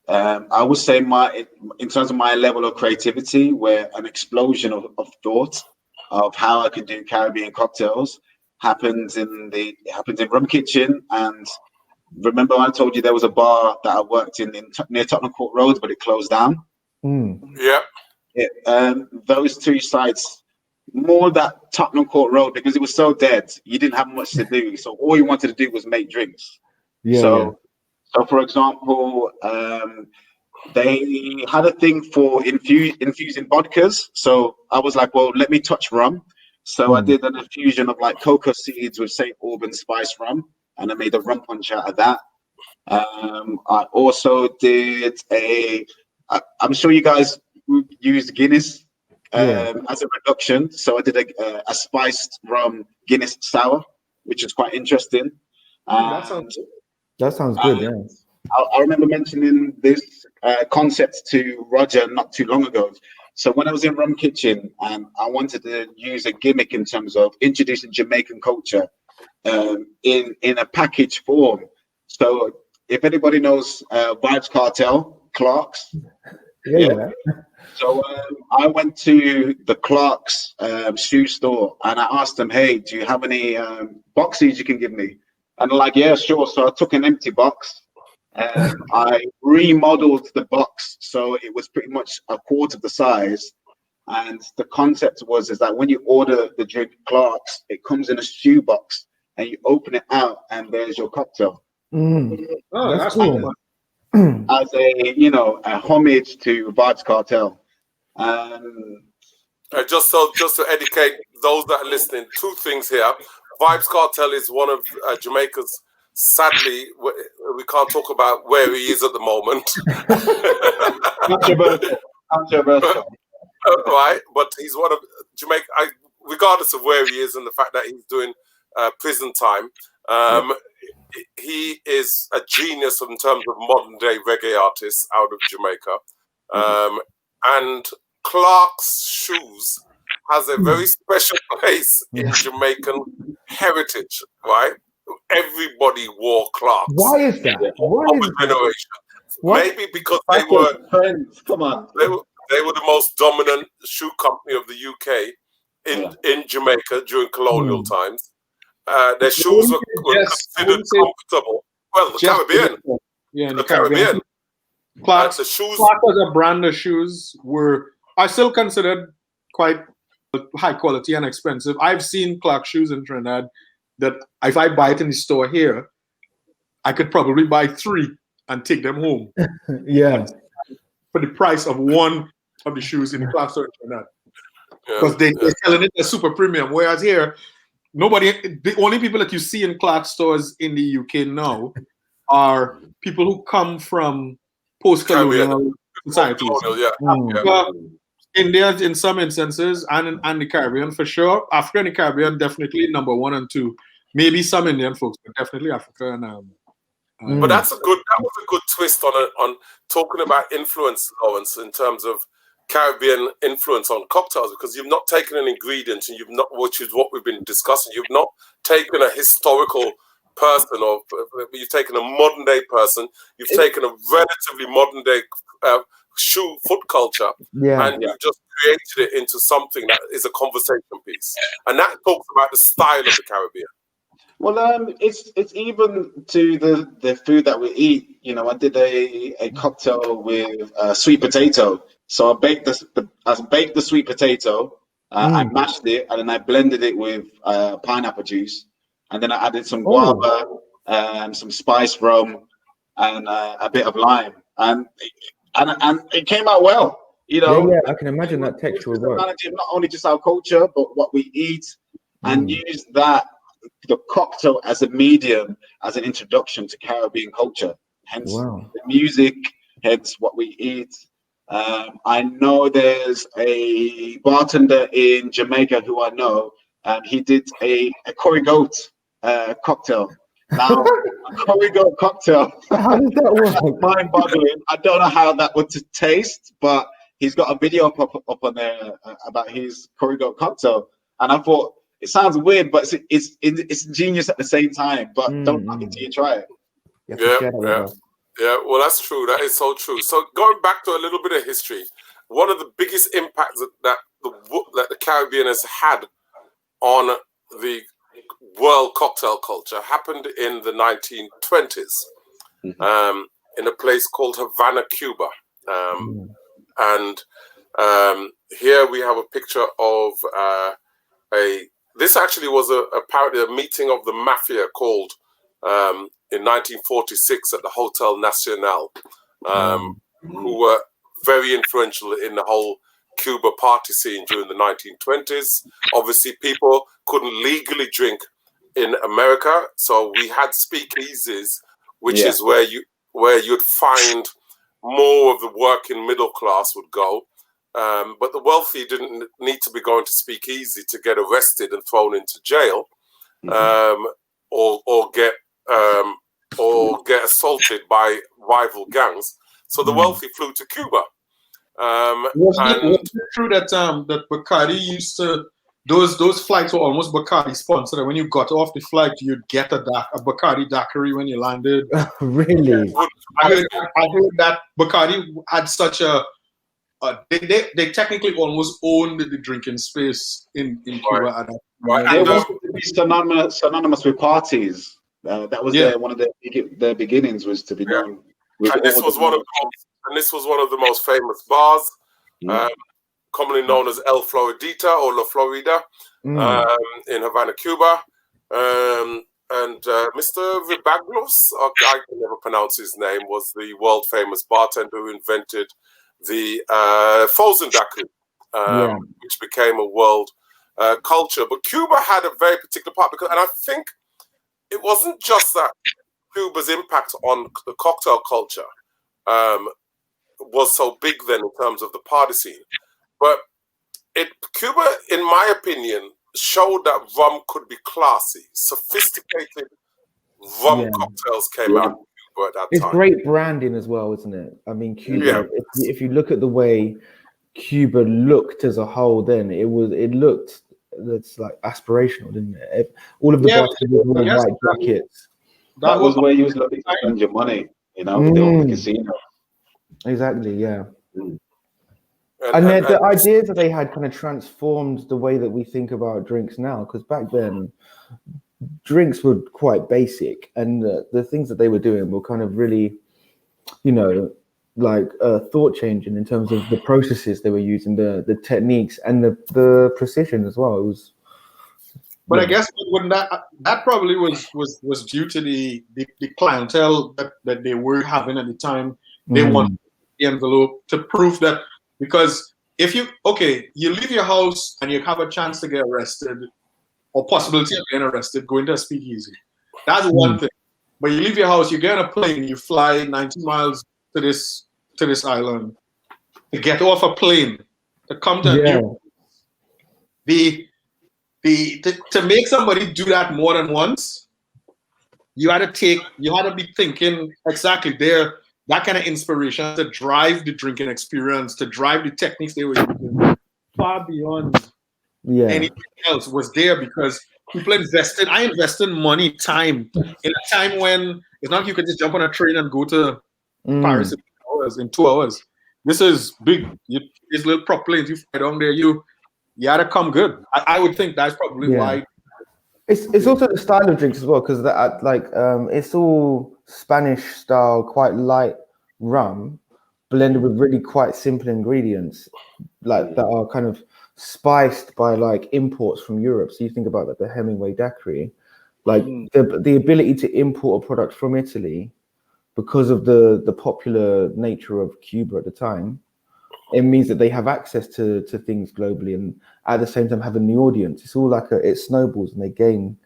I would say in terms of my level of creativity, where an explosion of thought of how I could do Caribbean cocktails happens in Rum Kitchen. And remember I told you there was a bar that I worked in near Tottenham Court Road, but it closed down. Yeah. Those 2 sites, more that Tottenham Court Road, because it was so dead, you didn't have much to do. So all you wanted to do was make drinks. So for example, they had a thing for infusing vodkas. So I was like, well, let me touch rum. So I did an infusion of like cocoa seeds with St. Albans spice rum, and I made a rum punch out of that. I also did I'm sure you guys used Guinness as a reduction. So I did a spiced rum Guinness sour, which is quite interesting. That sounds good, yeah. I remember mentioning this concept to Roger not too long ago. So when I was in Rum Kitchen, and I wanted to use a gimmick in terms of introducing Jamaican culture in a package form. So if anybody knows Vibes Cartel, Clark's. Yeah. So I went to the Clark's shoe store, and I asked them, hey, do you have any boxes you can give me? And they're like, yeah, sure. So I took an empty box. I remodeled the box so it was pretty much a quarter of the size. And the concept is that when you order the drink Clark's, it comes in a shoe box, and you open it out, and there's your cocktail. Oh, that's cool. As a homage to Vibes Cartel. Just to educate those that are listening, 2 things here. Vibes Cartel is one of Jamaica's. Sadly, we can't talk about where he is at the moment. Controversial. Right, but he's one of Jamaica. Regardless of where he is and the fact that he's doing prison time, he is a genius in terms of modern day reggae artists out of Jamaica. And Clark's Shoes has a very special place in Jamaican heritage, right? Everybody wore Clark's. Why is that? Maybe because they were friends. Come on, they were the most dominant shoe company of the UK in Jamaica during colonial times. Their shoes were considered comfortable. Well, the Caribbean. Yeah, in the Caribbean. Clark's, the shoes. Clark as a brand of shoes are still considered quite high quality and expensive. I've seen Clark shoes in Trinidad that if I buy it in the store here, I could probably buy 3 and take them home. Yeah. For the price of one of the shoes in the Clark store in Trinidad. Because they're selling it as super premium. Whereas here, the only people that you see in Clark stores in the UK now are people who come from post-colonial societies. India, in some instances, and the Caribbean for sure. Africa and the Caribbean definitely number 1 and 2. Maybe some Indian folks, but definitely Africa and. But that was a good twist on talking about influence, Lawrence, in terms of Caribbean influence on cocktails, because you've not taken an ingredient and which is what we've been discussing. You've not taken a historical person, or you've taken a modern day person. You've taken a relatively modern day foot culture, and you've just created it into something that is a conversation piece, and that talks about the style of the Caribbean. Well, it's even to the food that we eat. You know, I did a cocktail with sweet potato. So I baked the sweet potato. I mashed it, and then I blended it with pineapple juice, and then I added some guava, some spiced rum, and a bit of lime, and it came out well. You know, yeah, I can imagine that texture would work. Not only just our culture, but what we eat, and use the cocktail as a medium, as an introduction to Caribbean culture. Hence the music, hence what we eat. I know there's a bartender in Jamaica who I know, and he did a curry goat cocktail. Now, a curry goat cocktail. How does that work? Mind-boggling. I don't know how that would taste, but he's got a video up on there about his curry goat cocktail, and I thought, it sounds weird, but it's genius at the same time. But don't knock it till you try it. Yeah. Well, that's true. That is so true. So going back to a little bit of history, one of the biggest impacts that the Caribbean has had on the world cocktail culture happened in the 1920s, in a place called Havana, Cuba, and here we have a picture of This actually was apparently a meeting of the mafia called in 1946 at the Hotel Nacional, who were very influential in the whole Cuba party scene during the 1920s. Obviously, people couldn't legally drink in America, so we had speakeasies, which is where you'd find more of the working middle class would go. But the wealthy didn't need to be going to speakeasy to get arrested and thrown into jail, or get assaulted by rival gangs. So the wealthy flew to Cuba. Was it true that that Bacardi used to those flights were almost Bacardi sponsored? And when you got off the flight, you'd get a Bacardi Daiquiri when you landed. Really? I heard that Bacardi had such a they technically almost owned the drinking space in Cuba at that time. They wanted to be synonymous with parties. That was one of their beginnings, was to be known. And this was one of the most famous bars, commonly known as El Floridita or La Florida, in Havana, Cuba. And Mr. Vibaglos, I can never pronounce his name, was the world famous bartender who invented the Frozen Daiquiri, which became a world culture. But Cuba had a very particular part, and I think it wasn't just that Cuba's impact on the cocktail culture was so big then in terms of the party scene, but Cuba, in my opinion, showed that rum could be classy. Sophisticated rum cocktails came out. It's great branding as well, isn't it? I mean, Cuba. If you look at the way Cuba looked as a whole, then it's like aspirational, didn't it? All of the bartenders wore white jackets. That was where you was looking to spend your money, the casino. Exactly. Yeah. And the ideas that they had kind of transformed the way that we think about drinks now. Because back then, drinks were quite basic, and the things that they were doing were kind of really, like thought changing in terms of the processes they were using, the techniques, and the precision as well. It was. But I guess when that probably was due to the clientele that they were having at the time. They wanted the envelope to prove that, because if you leave your house and you have a chance to get arrested or possibility of getting arrested, going to a speakeasy. That's one thing. But you leave your house, you get on a plane, you fly 90 miles to this island, to get off a plane, to come to a new. To make somebody do that more than once, you had to be thinking exactly that kind of inspiration to drive the drinking experience, to drive the techniques they were using far beyond anything else was there, because people invested. I invested money, time, in a time when it's not like you could just jump on a train and go to Paris in 2 hours. This is big. These little prop planes, you fly down there, you had to come good. I would think that's probably why. It's also the style of drinks as well, because it's all Spanish style, quite light rum, blended with really quite simple ingredients, like that are kind of spiced by like imports from Europe. So you think about like the Hemingway Daiquiri, like the ability to import a product from Italy because of the popular nature of Cuba at the time. It means that they have access to things globally, and at the same time having the audience. It's all like it snowballs, and they gained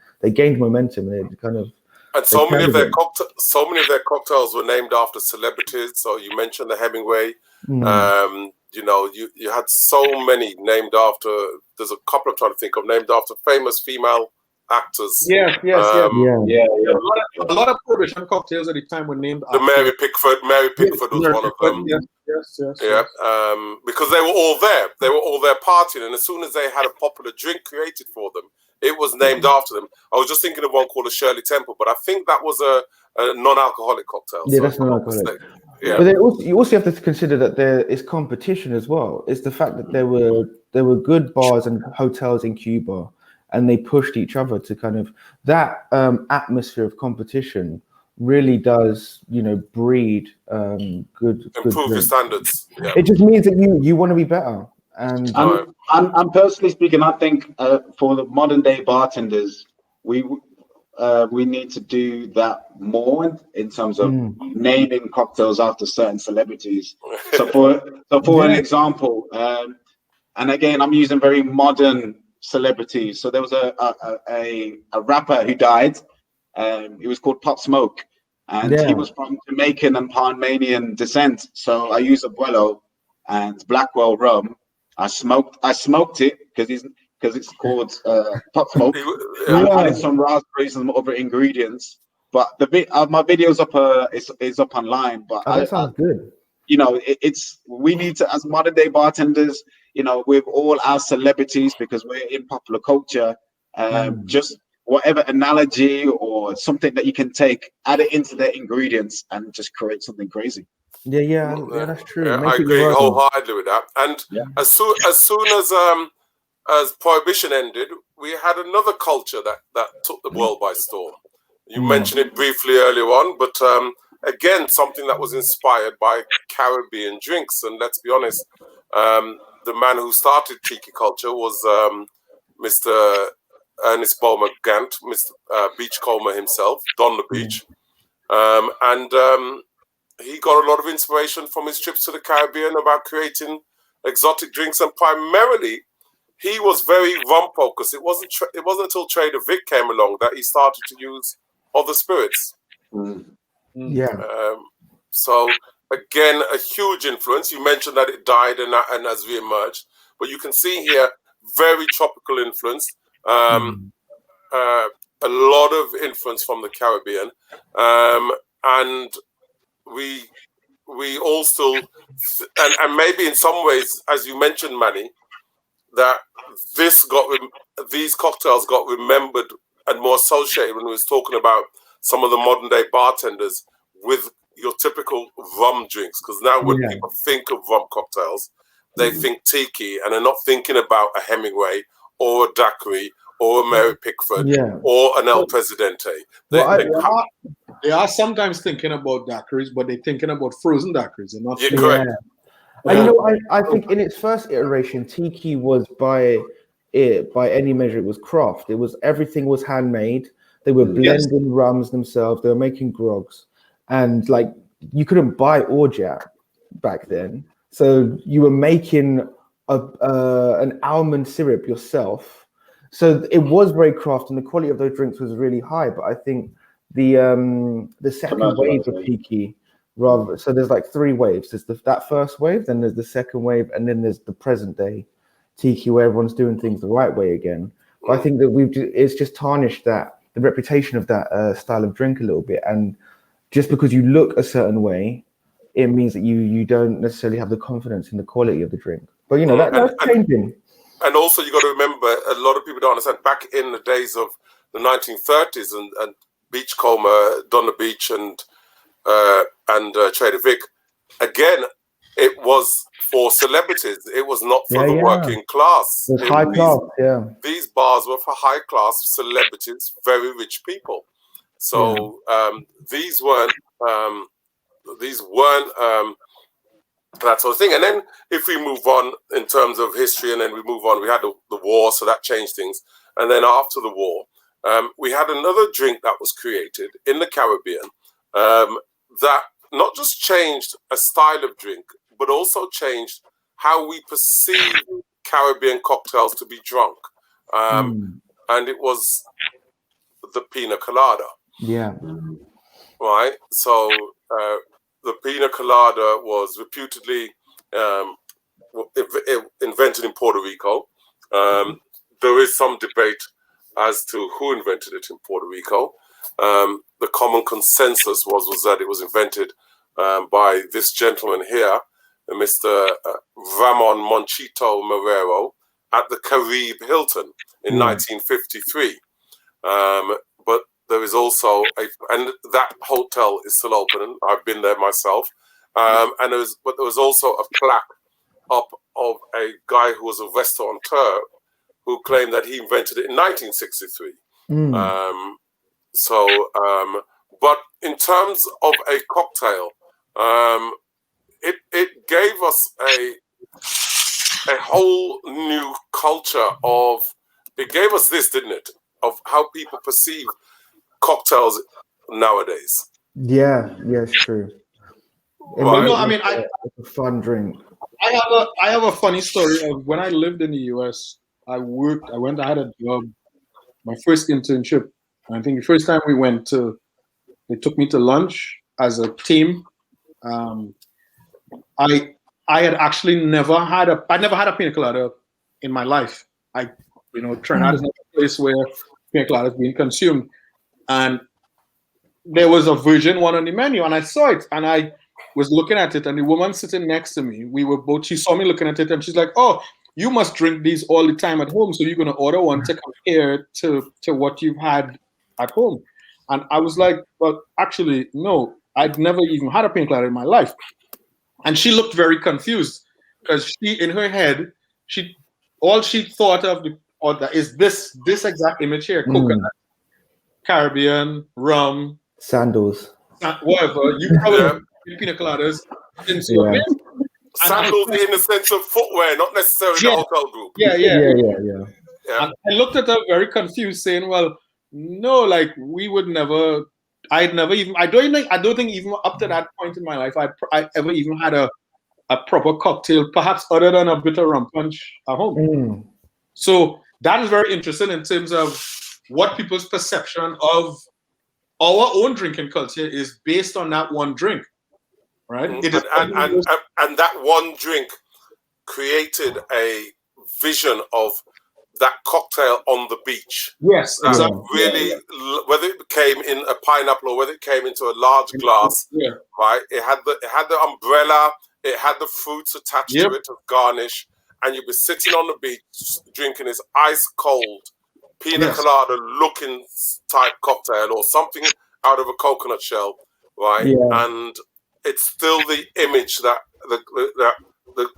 momentum, and it kind of. And so many of their cocktails were named after celebrities. So you mentioned the Hemingway. You had so many named after. There's a couple I'm trying to think of named after famous female actors. Yes. A lot of prohibition cocktails at the time were named after. Mary Pickford was one of them. Yes. Because they were all there. They were all there partying, and as soon as they had a popular drink created for them, it was named after them. I was just thinking of one called a Shirley Temple, but I think that was a non-alcoholic cocktail. Yeah, that's non-alcoholic. Yeah. But you also have to consider that there is competition as well. It's the fact that there were good bars and hotels in Cuba, and they pushed each other to kind of that atmosphere of competition really does, breed good improve your standards. Yeah. It just means that you want to be better. And I'm personally speaking, I think for the modern day bartenders, we need to do that more in terms of naming cocktails after certain celebrities. So for an example, and again, I'm using very modern celebrities. So there was a rapper who died. He was called Pop Smoke, and he was from Jamaican and Panamanian descent. So I used Abuelo and Blackwell rum. I smoked it because it's called Pop Smoke. I added some raspberries and other ingredients. But my video's up is up online. But that sounds good. We need to, as modern day bartenders, with all our celebrities, because we're in popular culture, just whatever analogy or something that you can take, add it into their ingredients and just create something crazy. Yeah, that's true. Yeah, I agree wholeheartedly with that. And as soon as Prohibition ended, we had another culture that took the world by storm. You mentioned it briefly earlier on, but again, something that was inspired by Caribbean drinks. And let's be honest, the man who started tiki culture was Mr. Ernest Bowman Gant, Mr. Beachcomber himself, Don the Beach. He got a lot of inspiration from his trips to the Caribbean about creating exotic drinks, and primarily he was very rum focused. It wasn't until Trader Vic came along that he started to use other spirits. So again, a huge influence. You mentioned that it died and has re-emerged, but you can see here very tropical influence. A lot of influence from the Caribbean, and we all still, and maybe in some ways, as you mentioned, Manny, that these cocktails got remembered and more associated when we was talking about some of the modern day bartenders with your typical rum drinks, because now when people think of rum cocktails, they think tiki, and they're not thinking about a Hemingway or a Daiquiri or a Mary Pickford or an El Presidente. They are sometimes thinking about daiquiris, but they're thinking about frozen daiquiris. They're not. You're correct. And you know, I think in its first iteration, tiki was by any measure, it was craft. It was everything was handmade. They were blending rums themselves. They were making grogs, and like you couldn't buy orgeat back then, so you were making an almond syrup yourself. So it was very craft, and the quality of those drinks was really high. But I think the second wave of tiki, so there's like 3 waves. There's that first wave, then there's the second wave, and then there's the present day tiki where everyone's doing things the right way again. But I think that it's just tarnished the reputation of that style of drink a little bit. And just because you look a certain way, it means that you don't necessarily have the confidence in the quality of the drink. But you know, that's changing. And also you got to remember, a lot of people don't understand, back in the days of the 1930s and Beachcomber, Donna Beach and Trader Vic, again, it was for celebrities. It was not for the working class. It was high class, These bars were for high class celebrities, very rich people. So these weren't that sort of thing. And then if we move on in terms of history, and then we move on, we had the war, so that changed things. And then after the war, we had another drink that was created in the Caribbean that not just changed a style of drink, but also changed how we perceive Caribbean cocktails to be drunk. And it was the pina colada. Yeah. Right? So the pina colada was reputedly invented in Puerto Rico. There is some debate as to who invented it in Puerto Rico. The common consensus was that it was invented by this gentleman here, Mr. Ramon Monchito Marrero, at the Caribe Hilton in 1953. But there is also and that hotel is still open. I've been there myself. And there was also a plaque up of a guy who was a restaurateur who claimed that he invented it in 1963. But in terms of a cocktail, it gave us a whole new culture it gave us this, didn't it? Of how people perceive cocktails nowadays. Yeah, it's true. Right. No, I mean, it's a fun drink. I have a funny story of when I lived in the US. I had a job, my first internship. I think the first time they took me to lunch as a team. I had actually never had a pina colada in my life. Trinidad is not a place where pina colada is being consumed. And there was a virgin one on the menu, and I saw it, and I was looking at it, and the woman sitting next to me, she saw me looking at it, and she's like, "Oh, you must drink these all the time at home, so you're going to order one to compare to what you've had at home." And I was like, "Well, actually, no, I'd never even had a pina colada in my life." And she looked very confused because in her head, all she thought of is this exact image here: coconut, Caribbean, rum, sandals, whatever. You probably have pina coladas into your menu. Sandals in the sense of footwear, not necessarily the hotel group. Yeah. And I looked at her very confused, saying, "Well, no, like we would never. I don't think even up to that point in my life, I ever even had a proper cocktail, perhaps other than a bitter rum punch at home." So that is very interesting in terms of what people's perception of our own drinking culture is based on that one drink, right? And that one drink created a vision of that cocktail on the beach. Yes, exactly. Really, whether it came in a pineapple or whether it came into a large glass, right? It had the umbrella, it had the fruits attached to it of garnish, and you'd be sitting on the beach drinking this ice cold pina colada looking type cocktail or something out of a coconut shell, right? And it's still the image that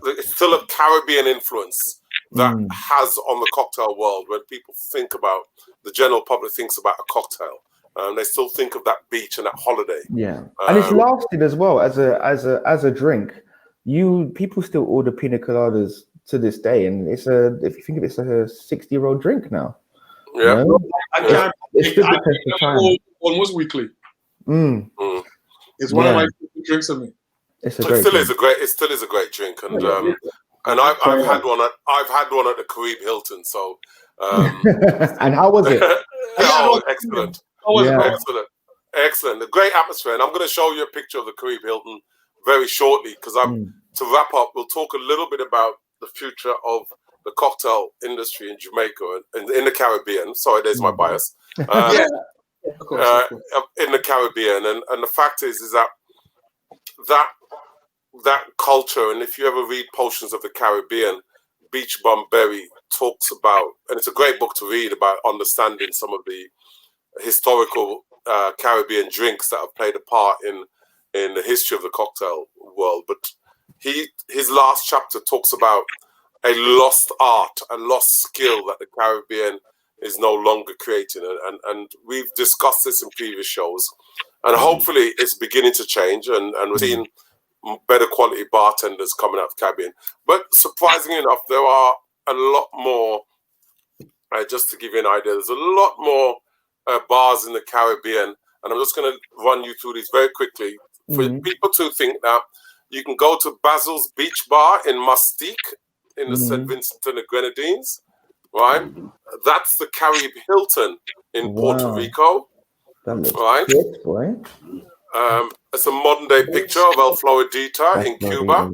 it's still a Caribbean influence that has on the cocktail world. When people think about, the general public thinks about a cocktail, they still think of that beach and that holiday. Yeah, and it's lasted as well as a drink. People still order pina coladas to this day, and if you think of it, it's like a 60-year-old drink now. Yeah, you know? It's stood the test of time. Almost weekly. It's one of my favorite drinks of me. It still is a great drink, and I've had one at the Carib Hilton. So, and how was it? Excellent. Excellent. A great atmosphere, and I'm going to show you a picture of the Carib Hilton very shortly, because to wrap up, we'll talk a little bit about the future of the cocktail industry in Jamaica and in the Caribbean. Sorry, there's my bias. Of course. In the Caribbean, and the fact is that culture, and if you ever read Potions of the Caribbean, Beach Bum Berry talks about, and it's a great book to read about understanding some of the historical Caribbean drinks that have played a part in the history of the cocktail world. But his last chapter talks about a lost art, a lost skill that the Caribbean is no longer creating, and we've discussed this in previous shows, and hopefully it's beginning to change, and we're seeing better quality bartenders coming out of the Caribbean. But surprisingly enough, there are a lot more, just to give you an idea, there's a lot more bars in the Caribbean, and I'm just going to run you through these very quickly for people to think that you can go to Basil's Beach Bar in Mustique in the St. Vincent and the Grenadines, right? That's the Carib Hilton in Puerto Rico, right? Good, boy. It's a modern day picture of El Floridita in Cuba,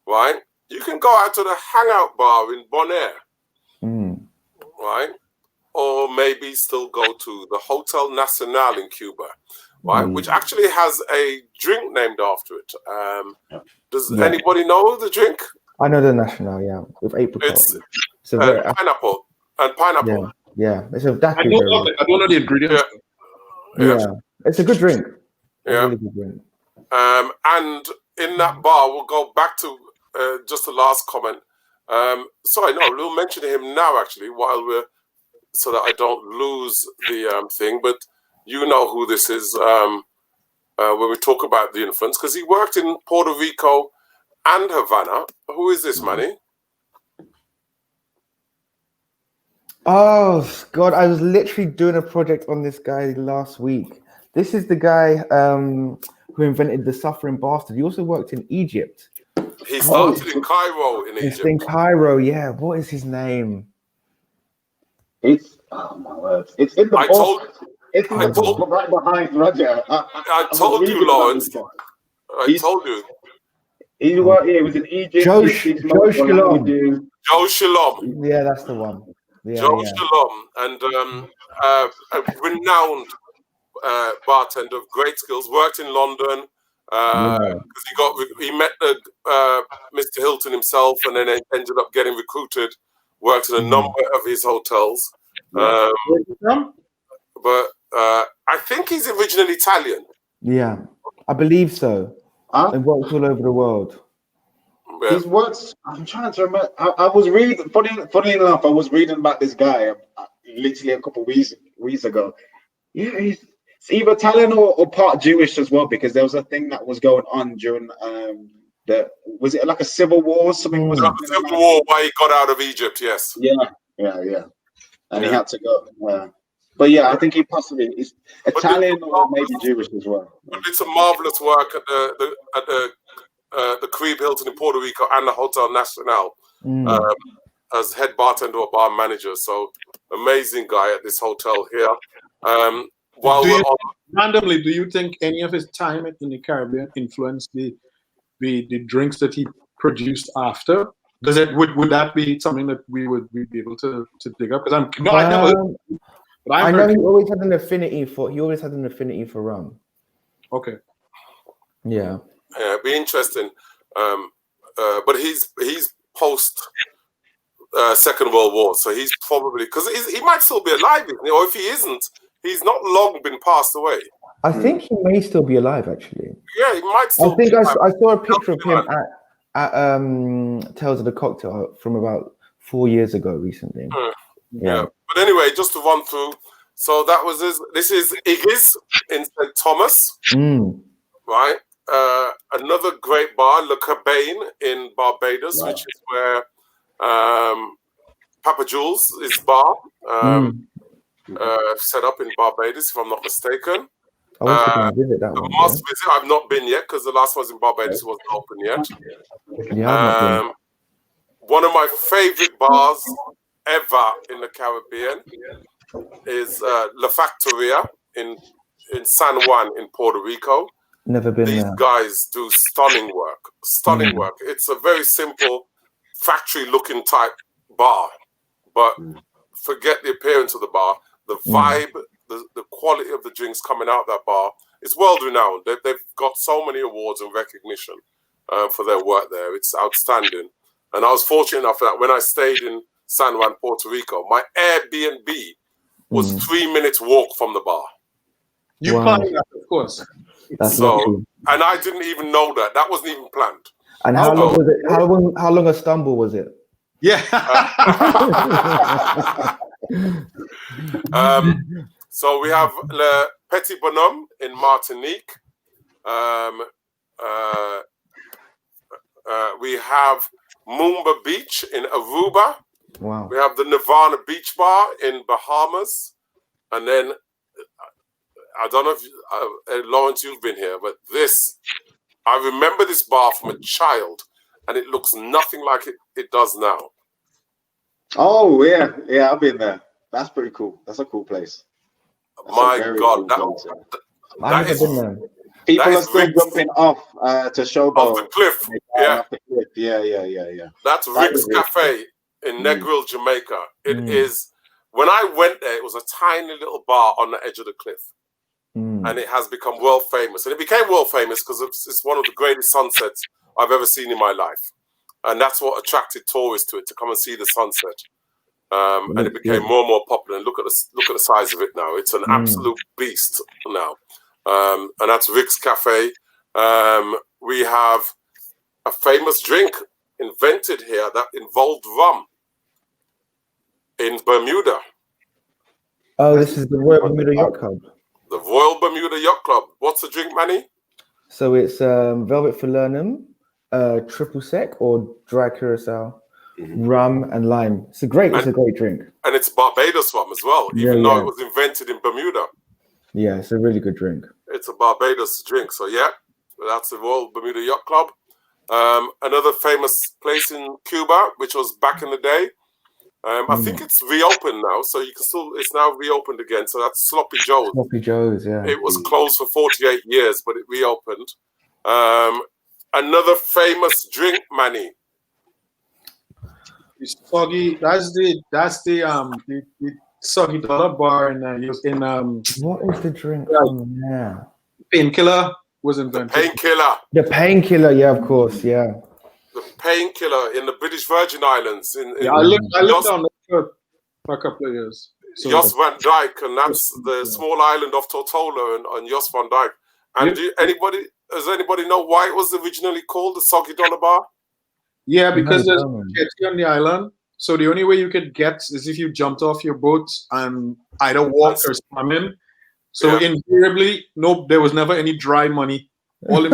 right? You can go out to the Hangout Bar in Bonaire, right? Or maybe still go to the Hotel Nacional in Cuba, right? Which actually has a drink named after it. Does anybody know the drink? I know the National, with apricot. It's pineapple and pineapple. Yeah. It's a daiquiri. I don't know the ingredients. Yeah. It's a good drink. Yeah. Really good drink. And in that bar, we'll go back to just the last comment. Sorry, no, we'll mention him now actually, so that I don't lose the thing. But you know who this is when we talk about the influence, because he worked in Puerto Rico and Havana. Who is this, Manny? Oh God, I was literally doing a project on this guy last week. This is the guy who invented the suffering bastard. He also worked in Egypt. He started in Cairo in Egypt. It's in Cairo, yeah. What is his name? It's my word. It's in the book. It's in the book right behind Roger. I told you, Lawrence. I told you. He was in Egypt. Joe Shalom. Joe Shalom. Yeah, that's the one. Joe Shalom, and a renowned bartender of great skills. Worked in London because he met Mr. Hilton himself, and then ended up getting recruited. Worked in a number of his hotels. But I think he's originally Italian. Yeah, I believe so. And works all over the world. Yeah. His works, I'm trying to remember. I was reading, funny enough, I was reading about this guy literally a couple of weeks ago. Yeah, it's either Italian or part Jewish as well, because there was a thing that was going on during was it like a civil war? Something was happening. Civil war, why he got out of Egypt, yes. Yeah. And he had to go. But yeah, I think he possibly is Italian or maybe Jewish as well. But it's a marvelous work at the Carib Hilton in Puerto Rico and the Hotel Nacional as head bartender or bar manager. So amazing guy at this hotel here. Randomly, do you think any of his time in the Caribbean influenced the drinks that he produced after? Would that be something that we'd be able to dig up? Because I know he always had an affinity for rum. Okay. Yeah. Yeah, it'd be interesting. But he's post Second World War, so he's probably, because he might still be alive, or if he isn't, he's not long been passed away. I think he may still be alive, actually. Yeah, he might still. I saw a picture of him at Tales of the Cocktail from about 4 years ago recently. Yeah. But anyway, just to run through. So that was this is Iggy's in St. Thomas, right? Another great bar, Le Cabane in Barbados, which is where Papa Jules' bar set up in Barbados, if I'm not mistaken. I want to go and visit that one. Must visit. I've not been yet because the last one's in Barbados wasn't open yet. Yeah, I've not been. One of my favorite bars ever in the Caribbean is La Factoria in San Juan in Puerto Rico. Never been These there. guys do stunning work. Stunning work. It's a very simple factory-looking type bar, but forget the appearance of the bar. The vibe, the quality of the drinks coming out of that bar, it's world-renowned. They've got so many awards and recognition for their work there. It's outstanding. And I was fortunate enough that when I stayed in San Juan, Puerto Rico, my Airbnb was 3 minutes walk from the ar. You planned that, of course. That's so, lucky. and I didn't even know that. That wasn't even planned. And how long was it? How long a stumble was it? Yeah. So we have Le Petit Bonhomme in Martinique. We have Moomba Beach in Aruba. Wow. We have the Nirvana Beach Bar in Bahamas. And then, I don't know if, Lawrence, you've been here, but I remember this bar from a child, and it looks nothing like it does now. Oh, yeah, I've been there. That's pretty cool. That's a cool place. That's My God, I've never been there. People are still jumping off to Showboat. Off the cliff, yeah. Yeah. That's Rick's Cafe in Negril, Jamaica. It is, when I went there, it was a tiny little bar on the edge of the cliff. And it has become world famous. And it became world famous because it's one of the greatest sunsets I've ever seen in my life. And that's what attracted tourists to it, to come and see the sunset. And it became more and more popular. And look at the size of it now. It's an absolute beast now. And that's Rick's Cafe. We have a famous drink invented here that involved rum in Bermuda. Oh, this is the Royal Bermuda Yacht Club. The Royal Bermuda Yacht Club. What's the drink, Manny? So it's Velvet Falernum, triple sec or dry curacao, rum and lime. It's a great drink. And it's Barbados rum as well, even though it was invented in Bermuda. Yeah, it's a really good drink. It's a Barbados drink. So yeah, that's the Royal Bermuda Yacht Club. Another famous place in Cuba, which was back in the day. I think it's reopened now, so you can it's now reopened again. So that's Sloppy Joe's. Sloppy Joe's, yeah. It was closed for 48 years, but it reopened. Another famous drink, Manny. It's Soggy. That's the Soggy Dollar Bar in what is the drink? Yeah. Painkiller was invented. The Painkiller, yeah, of course, yeah. The Painkiller in the British Virgin Islands. I lived down there for a couple of years. So Jos van Dijk, and that's the small island of Tortola on Jos van Dijk. And does anybody know why it was originally called the Soggy Dollar Bar? Yeah, because there's a jetty on the island. So the only way you could get is if you jumped off your boat and either walked or swam in. So invariably, there was never any dry money. All in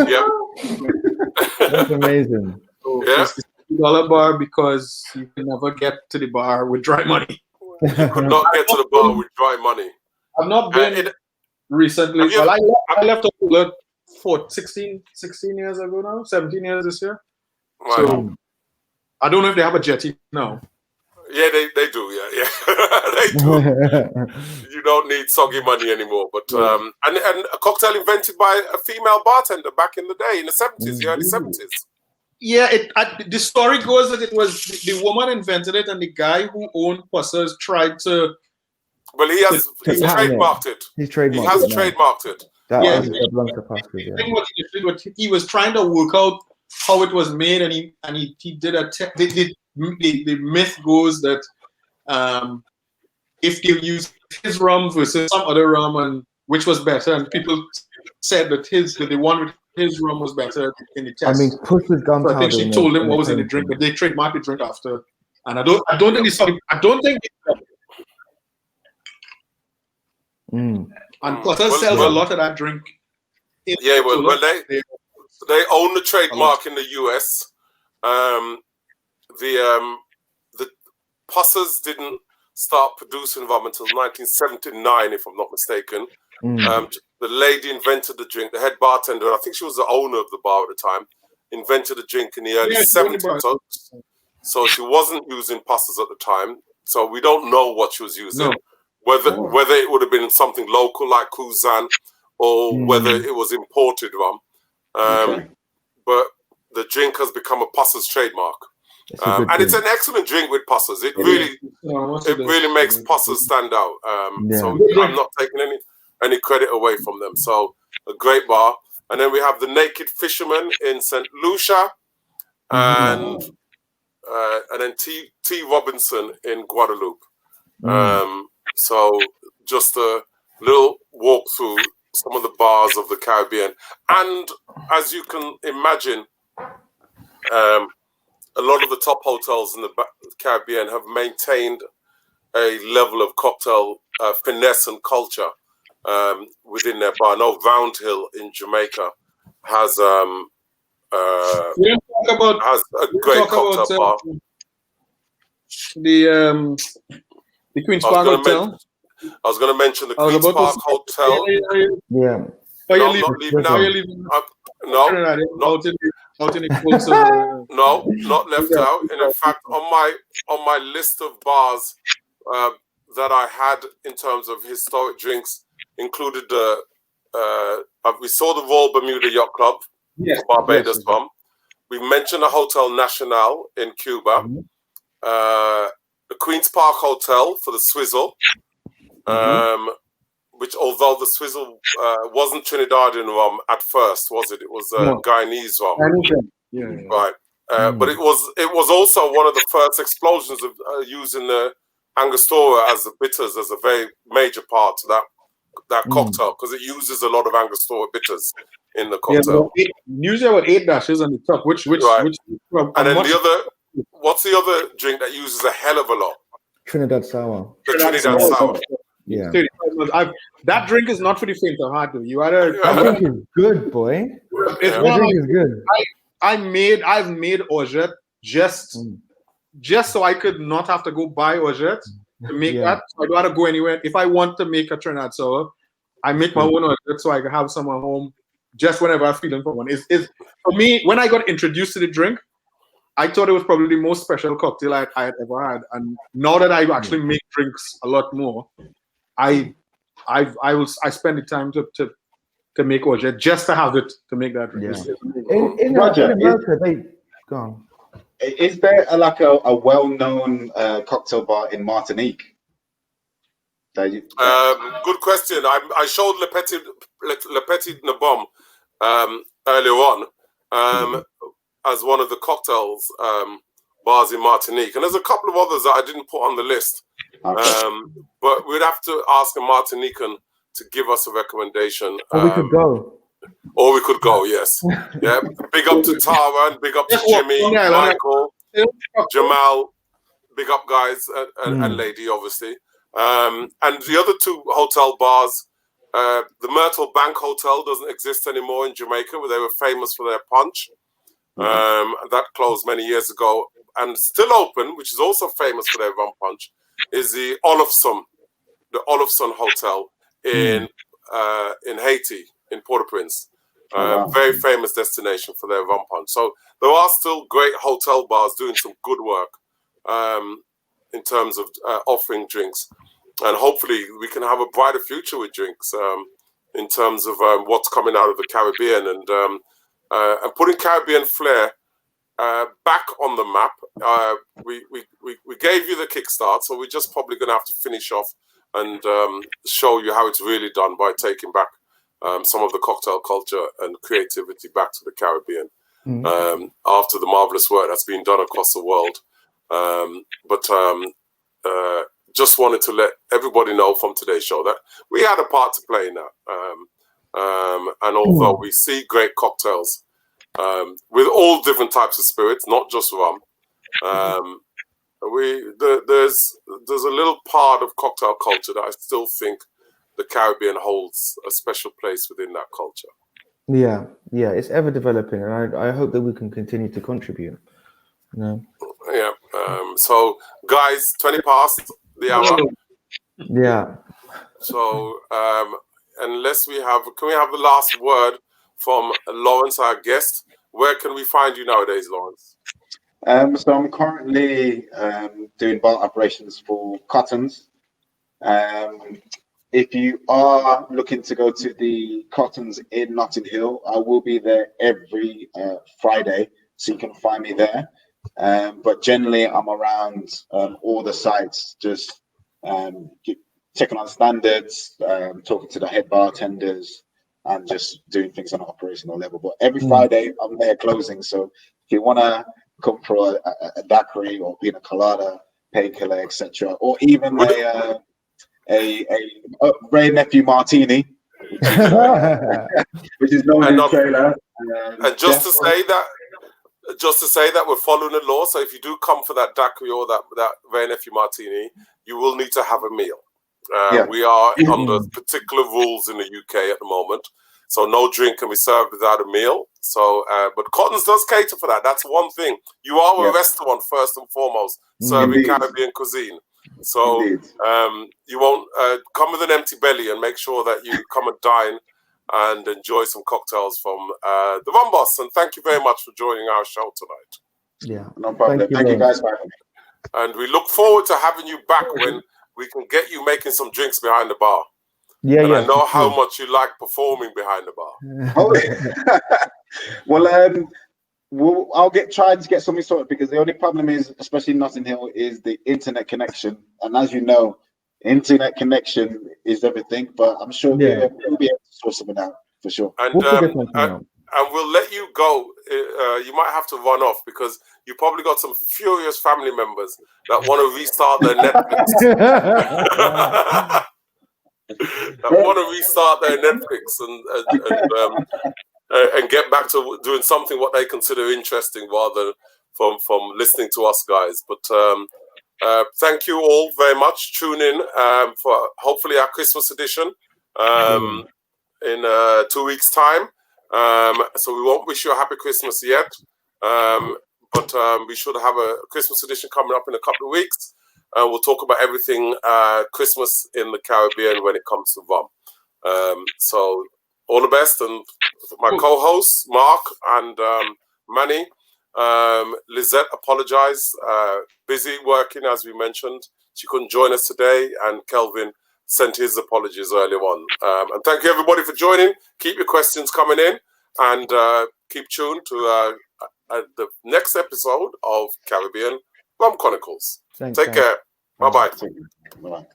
That's amazing. So it's the $2 bar because you can never get to the bar with dry money. You could not get to the bar with dry money. I've not been recently. I left for 16 years ago now, 17 years this year. Right. So I don't know if they have a jetty now. Yeah, they do. Yeah, they do. You don't need soggy money anymore. But and a cocktail invented by a female bartender back in the day, in the 70s, the early 70s. Yeah, the story goes that it was the woman invented it, and the guy who owned Pussers tried to. Well, he's trademarked it. He's trademarked. He has trademarked it. What he was trying to work out how it was made, and he did the myth goes that if they use his rum versus some other rum, and which was better, and people said that the one with his rum was better in the test. I mean, put the gunpowder. So I think she told him what was in the drink, but they trademarked the drink after. And I don't think they saw. I don't think. And Potter sells a lot of that drink. Yeah, well, they own the trademark in the US. The Potters didn't start producing rum until 1979, if I'm not mistaken. The lady invented the drink. The head bartender, I think she was the owner of the bar at the time, invented the drink in the early 70s. So she wasn't using Potters at the time. So we don't know what she was using. No. Whether it would have been something local like Kuzan or whether it was imported rum. But the drink has become a Potters trademark. And it's an excellent drink with Potters. It really makes Potters stand out. So I'm not taking any credit away from them. So a great bar. And then we have the Naked Fisherman in St. Lucia, and then T. Robinson in Guadeloupe. So just a little walk through some of the bars of the Caribbean. And as you can imagine, a lot of the top hotels in the Caribbean have maintained a level of cocktail finesse and culture within their bar. I know Round Hill in Jamaica has a great cocktail bar. The Queen's Park Hotel. I was going to mention the Queen's Park Hotel. Yeah. Are you leaving now? You're leaving? No, no, not left out. And in fact, on my list of bars that I had in terms of historic drinks included we saw the Royal Bermuda Yacht Club, Barbados rum. We mentioned the Hotel Nacional in Cuba, the Queen's Park Hotel for the Swizzle, which although the Swizzle wasn't Trinidadian rum at first, was it? It was Guyanese rum, right? But it was also one of the first explosions of using the Angostura as the bitters as a very major part to that cocktail, because it uses a lot of Angostura bitters in the cocktail. Usually about 8 dashes on the top. Which and then what's the other drink that uses a hell of a lot? Trinidad Sour. The Trinidad Sour. Yeah. That drink is not for the faint of heart, though. That drink is good, boy. It's that drink is good. I've made Orgeat just so I could not have to go buy Orgeat to make that. So I don't want to go anywhere. If I want to make a Trinidad Sour, I make my own Orgeat so I can have some at home just whenever I'm feeling for one. It's for me, when I got introduced to the drink, I thought it was probably the most special cocktail I had ever had. And now that I actually make drinks a lot more, I spend the time to make Orgeat just to have it to make that drink. In America, go on. Is there a well-known cocktail bar in Martinique? Good question. I showed Le Petit Nabom earlier on as one of the cocktails bars in Martinique, and there's a couple of others that I didn't put on the list. But we'd have to ask a Martinican to give us a recommendation. Or we could go. Or we could go, yes. Yeah. Big up to Tara and big up to Jimmy, Michael, Jamal. Big up, guys, and lady, obviously. And the other two hotel bars, the Myrtle Bank Hotel doesn't exist anymore in Jamaica, where they were famous for their punch. That closed many years ago, and still open, which is also famous for their rum punch, is the Olofsson Hotel in Haiti, in Port-au-Prince. Very famous destination for their rum punch. So there are still great hotel bars doing some good work in terms of offering drinks, and hopefully we can have a brighter future with drinks in terms of what's coming out of the Caribbean and putting Caribbean flair back on the map. We gave you the kickstart, so we're just probably going to have to finish off and show you how it's really done by taking back some of the cocktail culture and creativity back to the Caribbean after the marvelous work that's been done across the world. But just wanted to let everybody know from today's show that we had a part to play in that. And although we see great cocktails with all different types of spirits, not just rum, there's a little part of cocktail culture that I still think the Caribbean holds a special place within that culture. Yeah, it's ever developing, and I hope that we can continue to contribute. You know? Yeah. So, guys, 20 past the hour. Yeah. So, unless can we have the last word from Lawrence, our guest? Where can we find you nowadays, Lawrence? So I'm currently doing bar operations for Cottons. If you are looking to go to the Cottons in Notting Hill, I will be there every Friday, so you can find me there. But generally, I'm around all the sites, just checking on standards, talking to the head bartenders, and just doing things on an operational level. But every Friday, I'm there closing. So if you want to come for a daiquiri or pina colada, Painkiller, etc., or even a Ray Nephew Martini, which is known in trailer. And just to say that we're following the law. So if you do come for that daiquiri or that Ray Nephew Martini, you will need to have a meal. We are under particular rules in the UK at the moment. So no drink can be served without a meal. So, but Cottons does cater for that. That's one thing. You are a restaurant first and foremost, serving Caribbean cuisine. So you won't come with an empty belly, and make sure that you come and dine and enjoy some cocktails from the RumBoss. And thank you very much for joining our show tonight. Yeah, no problem. Thank you guys for having me. And we look forward to having you back when we can get you making some drinks behind the bar. Yeah, and I know how much you like performing behind the bar. Well, I'll try to get something sorted, because the only problem is, especially in Notting Hill, is the internet connection. And as you know, internet connection is everything. But I'm sure we'll be able to sort something out for sure. And we'll let you go. You might have to run off, because you probably got some furious family members that want to restart their Netflix. And get back to doing something what they consider interesting, rather from listening to us guys. But thank you all very much. Tune in for hopefully our Christmas edition in 2 weeks' time. So we won't wish you a happy Christmas yet, but we should have a Christmas edition coming up in a couple of weeks. We'll talk about everything Christmas in the Caribbean when it comes to rum. So all the best. And my co-hosts, Mark and Manny, Lizette apologized. Busy working, as we mentioned. She couldn't join us today. And Kelvin sent his apologies earlier on. And thank you, everybody, for joining. Keep your questions coming in. And keep tuned to the next episode of Caribbean Rum Chronicles. Take care. Bye-bye. Bye-bye.